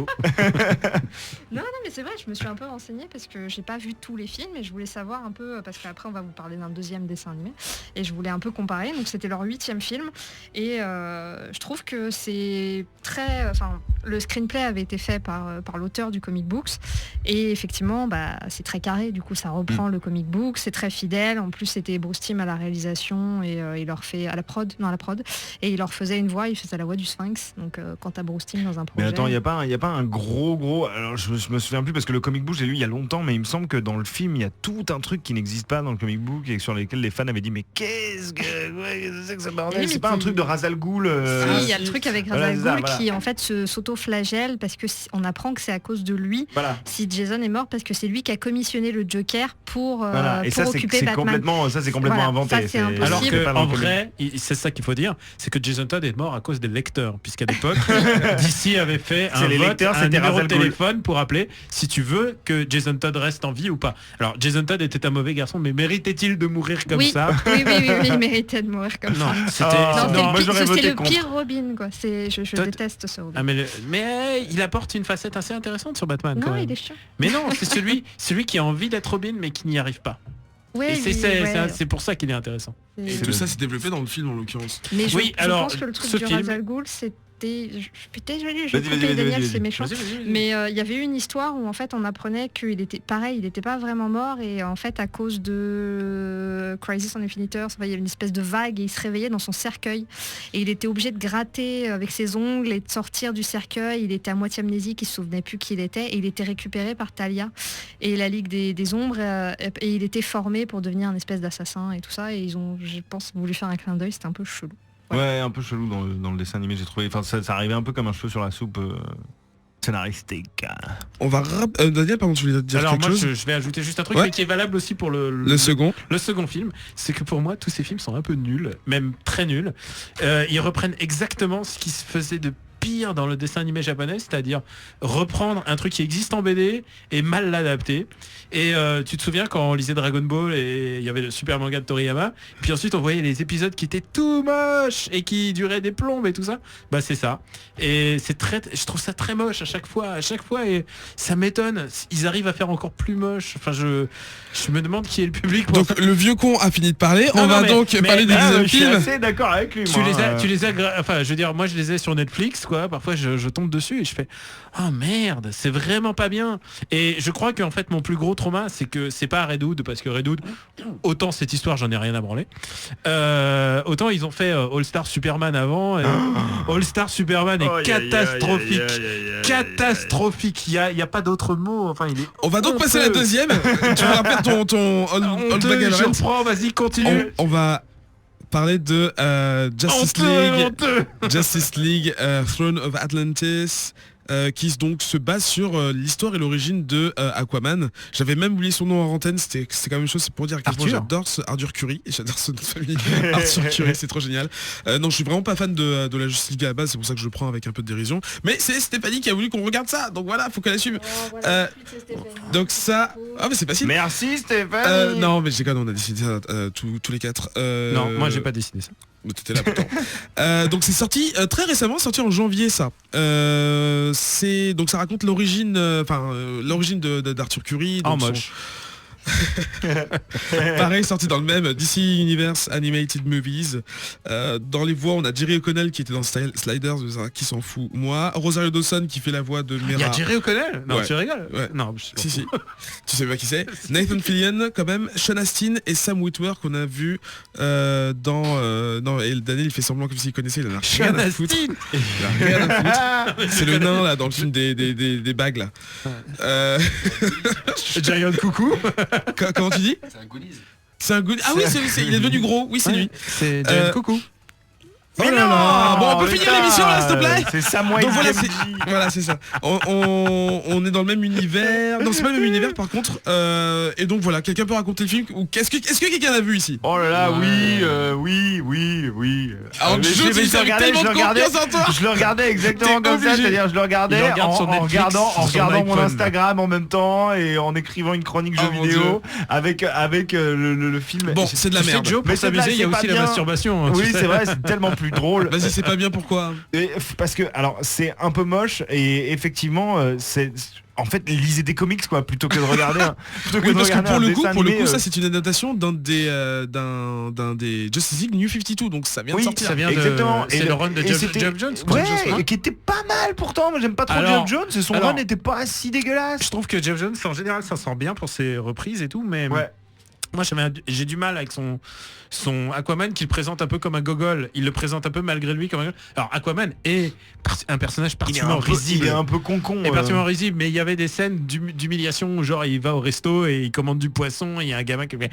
Non, mais c'est vrai, je me suis un peu renseignée parce que j'ai pas vu tous les films et je voulais savoir un peu, parce qu'après on va vous parler d'un deuxième dessin animé, et je voulais un peu comparer. Donc c'était leur 8e film, et je trouve que c'est très... Enfin, le screenplay avait été fait par l'auteur du comic books, et effectivement, c'est très carré, du coup ça reprend le comic book, c'est très fidèle. En plus c'était Bruce Timm à la réalisation, et il leur fait à la prod, et il leur faisait une voix, il faisait la voix du Sphinx. Donc quand t'as Bruce Timm dans un projet... Mais attends, il y a pas un gros... Alors je me souviens plus parce que le comic book j'ai lu il y a longtemps, mais il me semble que dans le film il y a tout un truc qui n'existe pas dans le comic book et sur lesquels les fans avaient dit mais qu'est-ce que c'est que ça bordel? Oui, C'est mais pas un truc de Ra's al Ghul Si, il y a le truc avec Ra's voilà, al c'est ça, Ghul voilà. qui en fait s'auto-flagelle parce que on apprend que c'est à cause de lui Voilà. si Jason est mort, parce que c'est lui qui a commissionné le Joker pour Voilà. Et pour ça occuper c'est Batman. complètement Voilà, inventé. ça, c'est impossible. Alors c'est pas que dans en le comic. vrai, c'est ça qu'il faut dire, c'est que Jason Todd est mort à cause des lecteurs, puisqu'à l'époque, DC avait fait C'est un les vote, lecteurs, un c'était numéro de Ra's al Ghul. téléphone pour appeler si tu veux que Jason Todd reste en vie ou pas. Alors Jason Todd était un mauvais garçon, mais méritait-il de mourir comme oui, ça? oui, il méritait de mourir comme ça. Non, c'était Ah. Non, Non, moi, c'est j'aurais le, voté c'est le contre. pire Robin, quoi. Je Todd- déteste ce Robin. Ah, mais il apporte une facette assez intéressante sur Batman. quand Non, même. il est chiant. Mais non, c'est celui qui a envie d'être Robin mais qui n'y arrive pas. Ouais, Et c'est pour ça qu'il est intéressant. Et tout ça s'est développé dans le film en l'occurrence. Mais je, Oui, je alors, pense que le truc ce du film- Ra's al Ghul, c'était... Putain, je vais Vas-y, tromper vas-y, Daniel, vas-y. c'est méchant. Vas-y. Mais il y avait eu une histoire où en fait on apprenait qu'il était pareil, il n'était pas vraiment mort et en fait à cause de Crisis on Infinite Earths, enfin, il y avait une espèce de vague et il se réveillait dans son cercueil et il était obligé de gratter avec ses ongles et de sortir du cercueil. Il était à moitié amnésique, il se souvenait plus qui il était et il était récupéré par Talia et la Ligue des Ombres et il était formé pour devenir un espèce d'assassin et tout ça et ils ont, je pense, voulu faire un clin d'œil, c'était un peu chelou. Ouais, un peu chelou dans le dessin animé, j'ai trouvé. Enfin, ça arrivait un peu comme un cheveu sur la soupe scénaristique. On va Daniel, pardon, tu voulais dire Alors quelque moi chose je vais ajouter juste un truc Ouais. mais qui est valable aussi pour Le second. le second film, c'est que pour moi tous ces films sont un peu nuls, même très nuls. Ils reprennent exactement ce qui se faisait de pire dans le dessin animé japonais, c'est-à-dire reprendre un truc qui existe en BD et mal l'adapter. Et tu te souviens quand on lisait Dragon Ball et il y avait le super manga de Toriyama, puis ensuite on voyait les épisodes qui étaient tout moches et qui duraient des plombes et tout ça. Bah c'est ça. Et je trouve ça très moche à chaque fois et ça m'étonne. Ils arrivent à faire encore plus moche. Enfin je me demande qui est le public pour ça. Donc le vieux con a fini de parler. Non, On va mais- donc mais- parler du ah, deuxième Je suis film. assez d'accord avec lui. moi, Tu les as enfin je veux dire moi je les ai sur Netflix quoi, parfois je tombe dessus et je fais oh merde, c'est vraiment pas bien. Et je crois qu'en fait mon plus gros trauma c'est que c'est pas Redwood, parce que Redwood, autant cette histoire j'en ai rien à branler, autant ils ont fait All Star Superman avant et All Star Superman est catastrophique. Catastrophique, il y a pas d'autre mot, enfin il est On va donc passer à la honteux. deuxième. Tu me rappelles ton All Honteux, Black je Alert. reprends, vas-y continue. On va parler de Honteux. Justice League Throne of Atlantis, qui donc se base sur l'histoire et l'origine de Aquaman. J'avais même oublié son nom en antenne, c'était quand même une chose, c'est pour dire que moi Arthur. j'adore Arthur Curry, et j'adore son nom de famille. Arthur Curry, c'est trop génial. Non, je suis vraiment pas fan de la Justice League à la base, c'est pour ça que je le prends avec un peu de dérision. Mais c'est Stéphanie qui a voulu qu'on regarde ça, donc voilà, faut qu'elle assume. Donc ça... Ah mais c'est facile. Merci Stéphane. Non mais j'ai quand même, on a décidé ça tous les quatre. Non, moi j'ai pas décidé ça. Mais t'étais là pourtant. Donc c'est sorti très récemment, sorti en janvier ça. Donc ça raconte l'origine, l'origine d'Arthur Curry. En donc son- moche. Pareil, sorti dans le même DC Universe Animated Movies. Dans les voix, on a Jerry O'Connell qui était dans Sliders, qui s'en fout. Moi, Rosario Dawson qui fait la voix de Il y Mera. a Jerry O'Connell. Non, Ouais. tu rigoles. Ouais. Non, je sais pas. Si. Tu sais pas qui c'est. Nathan Fillion quand même, Sean Astin et Sam Witwer qu'on a vu dans et Daniel il fait semblant comme s'il connaissait, il en a rien à foutre. Il a rien à foutre. C'est le nain là dans le film des bagues là. Giant Coucou. Comment tu dis? C'est un Goonies. Ah oui, il est devenu gros. Oui, c'est lui. C'est Giant Coucou. Oh là là. Bon, on peut finir l'émission là, s'il te plaît. C'est Samwise Donc voilà, Gamgee. voilà, c'est ça. On est dans le même univers. Non, c'est pas le même univers par contre. Et donc voilà, quelqu'un peut raconter le film ou est-ce que quelqu'un l'a vu ici? Oh là là, Ouais. oui. Alors, Mais Joe, tu je avais tellement de confiance en toi. Je le regardais exactement T'es comme ça, obligé. c'est-à-dire je le regardais Il le regarde en, sur en Netflix, regardant, sur en son regardant mon iPhone. Instagram en même temps et en écrivant une chronique jeux Oh, mon vidéo avec le film. Bon, Et c'est de la Tu sais, merde. Joe, Mais pour c'est de la- s'amuser, il y a c'est aussi pas la bien. masturbation. hein, tu Oui, sais. c'est vrai, c'est tellement plus drôle. Vas-y, c'est pas bien, pourquoi? Et parce que alors c'est un peu moche et effectivement c'est en fait lisez des comics quoi plutôt que de regarder plutôt que Oui, de parce que regarder pour un le coup, dessin animé, ça c'est une adaptation d'un des Justice League New 52, donc ça vient de oui, sortir. Ça vient exactement. c'est le run de et Jeff c'était- Jones. Ouais, Jeff Jones. et qui était pas mal pourtant. Moi j'aime pas trop Alors- Jeff Jones et son alors- run n'était pas si dégueulasse. Je trouve que Jeff Jones en général ça sent bien pour ses reprises et tout, mais Ouais. Moi j'ai du mal avec son Aquaman qu'il présente un peu comme un gogol. Il le présente un peu malgré lui comme un gogol. Alors Aquaman est un personnage particulièrement risible. Il est un peu con-con. Et particulièrement risible, mais il y avait des scènes d'humiliation où genre il va au resto et il commande du poisson et il y a un gamin qui fait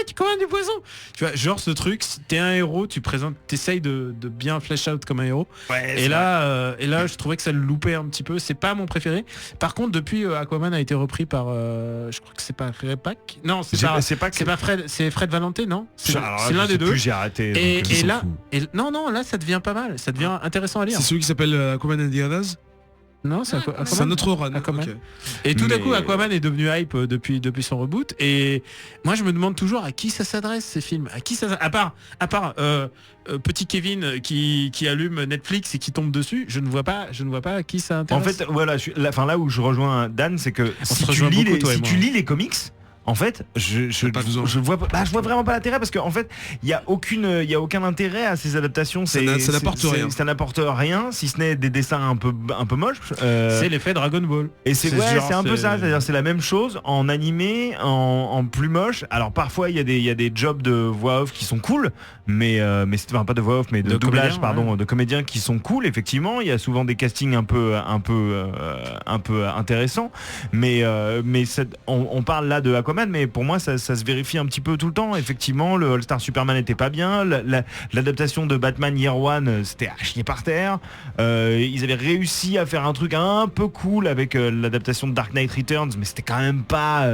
tu commandes du poisson. Tu vois, genre ce truc, si t'es un héros, t'essayes de bien flesh out comme un héros. Ouais, et là je trouvais que ça le loupait un petit peu. C'est pas mon préféré. Par contre, depuis Aquaman a été repris par je crois que c'est pas Fred Pack. Non, c'est pas Fred, c'est Fred Valentin, non? C'est l'un des deux. J'ai arrêté. Et là, là ça devient pas mal. Ça devient intéressant à lire. C'est celui qui s'appelle Aquaman and the Others. Non, c'est C'est un autre run. Aquaman. Okay. Et tout à coup, Aquaman est devenu hype depuis son reboot. Et moi, je me demande toujours à qui ça s'adresse ces films. À qui ça, à part petit Kevin qui allume Netflix et qui tombe dessus, je ne vois pas à qui ça intéresse. En fait, voilà, là où je rejoins Dan, c'est que si tu lis les comics. En fait, je vois vraiment pas l'intérêt parce qu'en fait, il y a aucun intérêt à ces adaptations. Ça n'apporte rien. Ça n'apporte rien, si ce n'est des dessins un peu moches. C'est l'effet Dragon Ball. Et c'est un peu ça, c'est-à-dire c'est la même chose en animé, en plus moche. Alors parfois il y a des jobs de voix off qui sont cool, mais c'est pas de voix off, mais de doublage, de comédiens qui sont cool. Effectivement, il y a souvent des castings un peu intéressants, mais on parle là de Aquaman. Mais pour moi ça se vérifie un petit peu tout le temps. Effectivement, le All-Star Superman n'était pas bien, l'adaptation de Batman Year One c'était à chier par terre. Ils avaient réussi à faire un truc un peu cool avec l'adaptation de Dark Knight Returns, mais c'était quand même pas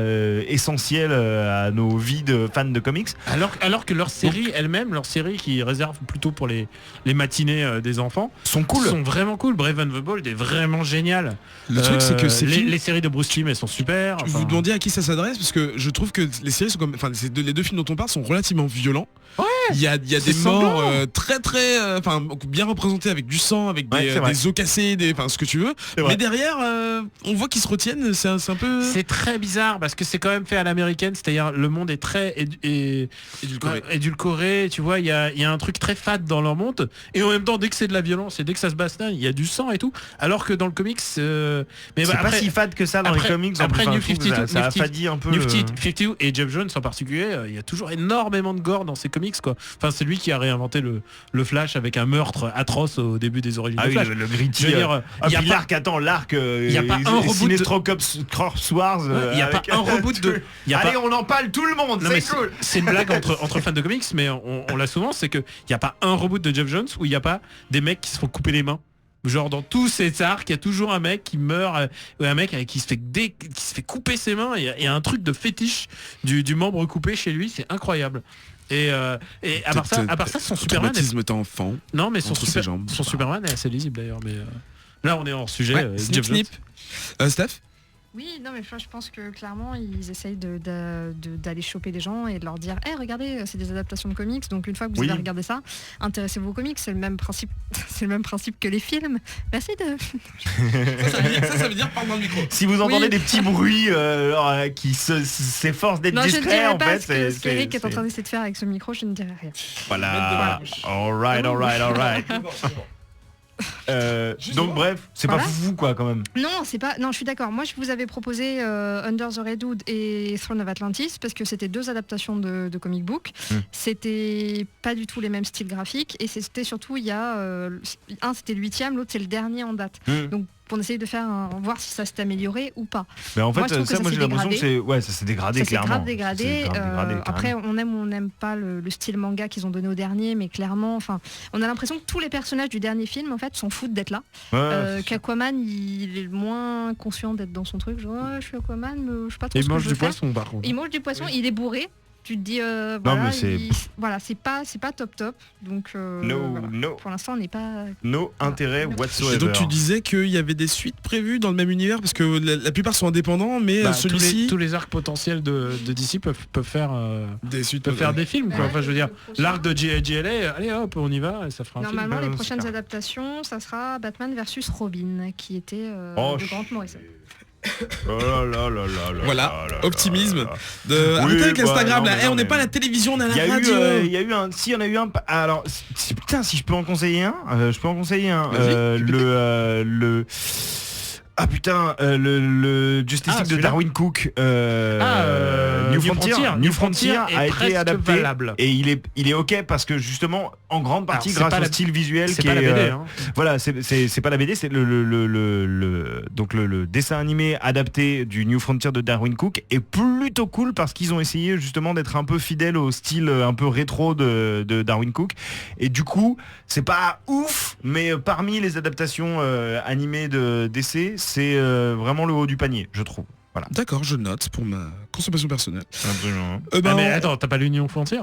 essentiel à nos vies de fans de comics. Alors que leur série leur série qui réserve plutôt pour les matinées des enfants sont vraiment cool. Brave and the Bold est vraiment génial. Le truc c'est que les séries de Bruce Timm elles sont super. Vous vous demandiez à qui ça s'adresse parce que je trouve que les séries sont comme, les deux films dont on parle sont relativement violents. Ouais, il y a des morts très bien représentés avec du sang, avec des os cassés, ce que tu veux. Mais derrière, on voit qu'ils se retiennent. C'est un peu. C'est très bizarre parce que c'est quand même fait à l'américaine, c'est-à-dire le monde est très édulcoré. Tu vois, il y a un truc très fade dans leur monde. Et en même temps, dès que c'est de la violence et dès que ça se bastonne, il y a du sang et tout. Alors que dans le comics, mais c'est pas si fade que ça dans les comics. Après New 52, ça a fadi un peu. New 52 et Jeff Jones en particulier, il y a toujours énormément de gore dans ces comics quoi. Enfin c'est lui qui a réinventé le Flash avec un meurtre atroce au début des origines de Flash. Le gritty. Il y a l'arc il y a pas un reboot de Cross Wars. Il y a pas un reboot de. Allez, on en parle tout le monde. C'est cool. C'est une blague entre fans de comics, mais on l'a souvent, c'est que il y a pas un reboot de Jeff Jones où il y a pas des mecs qui se font couper les mains. Genre dans tous ces arcs, il y a toujours un mec qui meurt, un mec qui se fait couper ses mains. Il y a un truc de fétiche du membre coupé chez lui, c'est incroyable. Et à part ça, son Superman. T'es enfant. Non, mais son Superman est assez lisible d'ailleurs. Mais là, on est hors sujet. Snip, snip. Steph. Oui, non mais je pense que clairement ils essayent d'aller choper des gens et de leur dire regardez, c'est des adaptations de comics, donc une fois que vous avez regardé ça, intéressez-vous aux comics, c'est le même principe que les films. Merci de ça veut dire parle dans le micro. Si vous entendez des petits bruits qui s'efforcent d'être discrets, en fait, c'est ce qu'Eric est en train d'essayer de faire avec ce micro, je ne dirai rien. Voilà. All right. Donc bref, c'est pas fou quoi quand même. Non, c'est pas. Non, je suis d'accord. Moi, je vous avais proposé Under the Red Hood et Throne of Atlantis parce que c'était deux adaptations de comic book. C'était pas du tout les mêmes styles graphiques et c'était surtout il y a un c'était le 8e, l'autre c'est le dernier en date. Donc pour essayer de voir si ça s'est amélioré ou pas. Mais en fait, moi j'ai l'impression que ça s'est dégradé clairement. Ça s'est dégradé. Après, on aime ou on n'aime pas le style manga qu'ils ont donné au dernier, mais clairement, on a l'impression que tous les personnages du dernier film, en fait, s'en foutent d'être là. Qu'Aquaman, il est moins conscient d'être dans son truc. Genre, je suis Aquaman, mais je sais pas trop ce que je veux faire. Il mange du poisson, par contre. Il mange du poisson, il est bourré. Tu te dis c'est pas top. Donc pour l'instant on n'est pas intérêt whatsoever. Et donc tu disais qu'il y avait des suites prévues dans le même univers parce que la plupart sont indépendants, mais celui-ci tous les arcs potentiels de DC peuvent faire des suites, faire des films quoi. Enfin je veux dire l'arc de JLA, allez hop on y va et ça fera un film. Normalement les prochaines adaptations ça sera Batman versus Robin qui était de Grant Morrison. Voilà, optimisme de arrêtez avec Instagram là. On n'est pas à la télévision, on est à la radio. Il y a eu un. Alors putain, si je peux en conseiller un, Ah putain, le Justice League de celui-là. Darwin Cook, New Frontier a est été presque adapté valable. et il est ok parce que justement en grande partie Alors, c'est grâce pas au la- style visuel C'est qui pas est la BD. Hein. voilà, c'est pas la BD, c'est le dessin animé adapté du New Frontier de Darwin Cook est plutôt cool parce qu'ils ont essayé justement d'être un peu fidèles au style un peu rétro de Darwin Cook et du coup c'est pas ouf mais parmi les adaptations animées de DC c'est vraiment le haut du panier je trouve. Voilà. D'accord, je note pour ma consommation personnelle. Absolument. Ah, mais attends, t'as pas lu New Frontier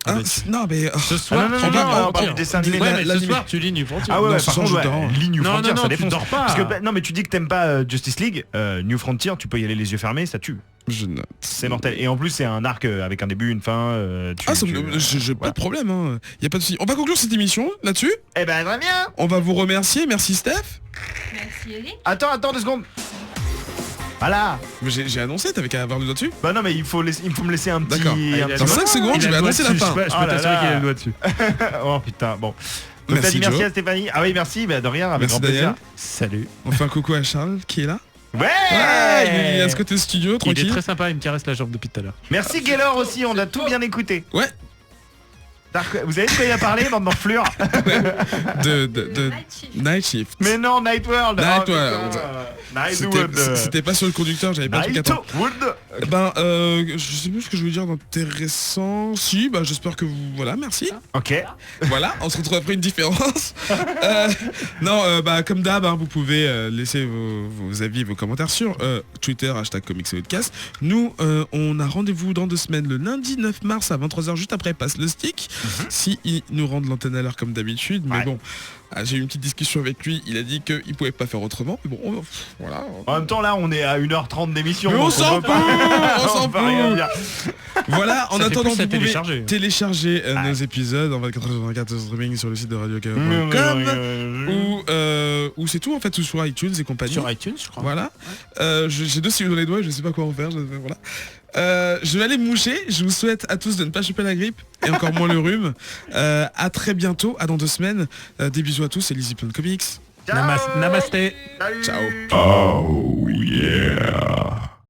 Hein, non mais Ce soir, non, tu non, lis non, New on parle Frontier. du dessin animé. Ouais, mais ce l'animé. soir, tu lis New Frontier. Ah ouais, Non, ouais, ce par soir, contre, je dors. lis New Non, Frontier, non, ça tu défonce. dors pas. Parce que, non mais tu dis que t'aimes pas Justice League, New Frontier, tu peux y aller les yeux fermés, ça tue. je note. C'est mortel. Et en plus c'est un arc avec un début, une fin. Ah, j'ai pas voilà. de problème, hein. Y a pas de souci. On va conclure cette émission là-dessus. Eh ben très bien. On va vous remercier, merci Steph. Merci Eric. Attends 2 secondes. Voilà. Mais j'ai annoncé, t'avais qu'à avoir le doigt dessus. Bah non mais il faut me laisser un petit. D'accord. un Dans petit- 5 secondes, je vais annoncer la fin. Je peux Oh là t'assurer là. qu'il a le doigt dessus. Oh putain, bon. Donc t'as Merci, dit merci Joe. à Stéphanie. Ah oui merci, bah de rien, avec Merci, grand plaisir. Daniel. Salut. On fait un coucou à Charles qui est là. Ouais, Ouais, il est à ce côté studio, Il est tranquille. très sympa, il me caresse la jambe depuis tout à l'heure. Merci Gaylor aussi, on a tout bien écouté. Ouais, Vous avez de quoi il a parlé, bande d'enflures? de Night Shift. Mais non, Night World. Night Oh, World. putain. C'était c'était pas sur le conducteur, j'avais pas le truc à temps. Nightwood. Ben, je sais plus ce que je veux dire d'intéressant. Si, bah j'espère que vous... Voilà, merci. Ok. Voilà, on se retrouve après une différence. Non, bah comme d'hab, hein, vous pouvez laisser vos avis et vos commentaires sur Twitter, #comicsandpodcast. Nous, on a rendez-vous dans 2 semaines, le lundi 9 mars à 23h, juste après Passe le Stick. Si ils nous rendent l'antenne à l'heure comme d'habitude. Mais Ouais. bon, j'ai eu une petite discussion avec lui, il a dit qu'il pouvait pas faire autrement. Mais bon, voilà. En même temps là on est à 1h30 d'émission. Mais on donc s'en peut fout, pas- on s'en peut rien fout. dire. Voilà, en Ça fait attendant, plus à vous pouvez télécharger. télécharger nos épisodes en 24h24 streaming sur le site de radio.com ou c'est tout en fait, ou sur iTunes et compagnie. Sur iTunes, je crois. Voilà. J'ai 2 stylos dans les doigts, je sais pas quoi en faire. Voilà. Je vais aller me moucher. Je vous souhaite à tous de ne pas choper la grippe et encore moins le rhume. À très bientôt, à dans 2 semaines. Des bisous à tous et Lizzy Plan Comics. Ciao. Namasté. Salut. Ciao. Oh yeah.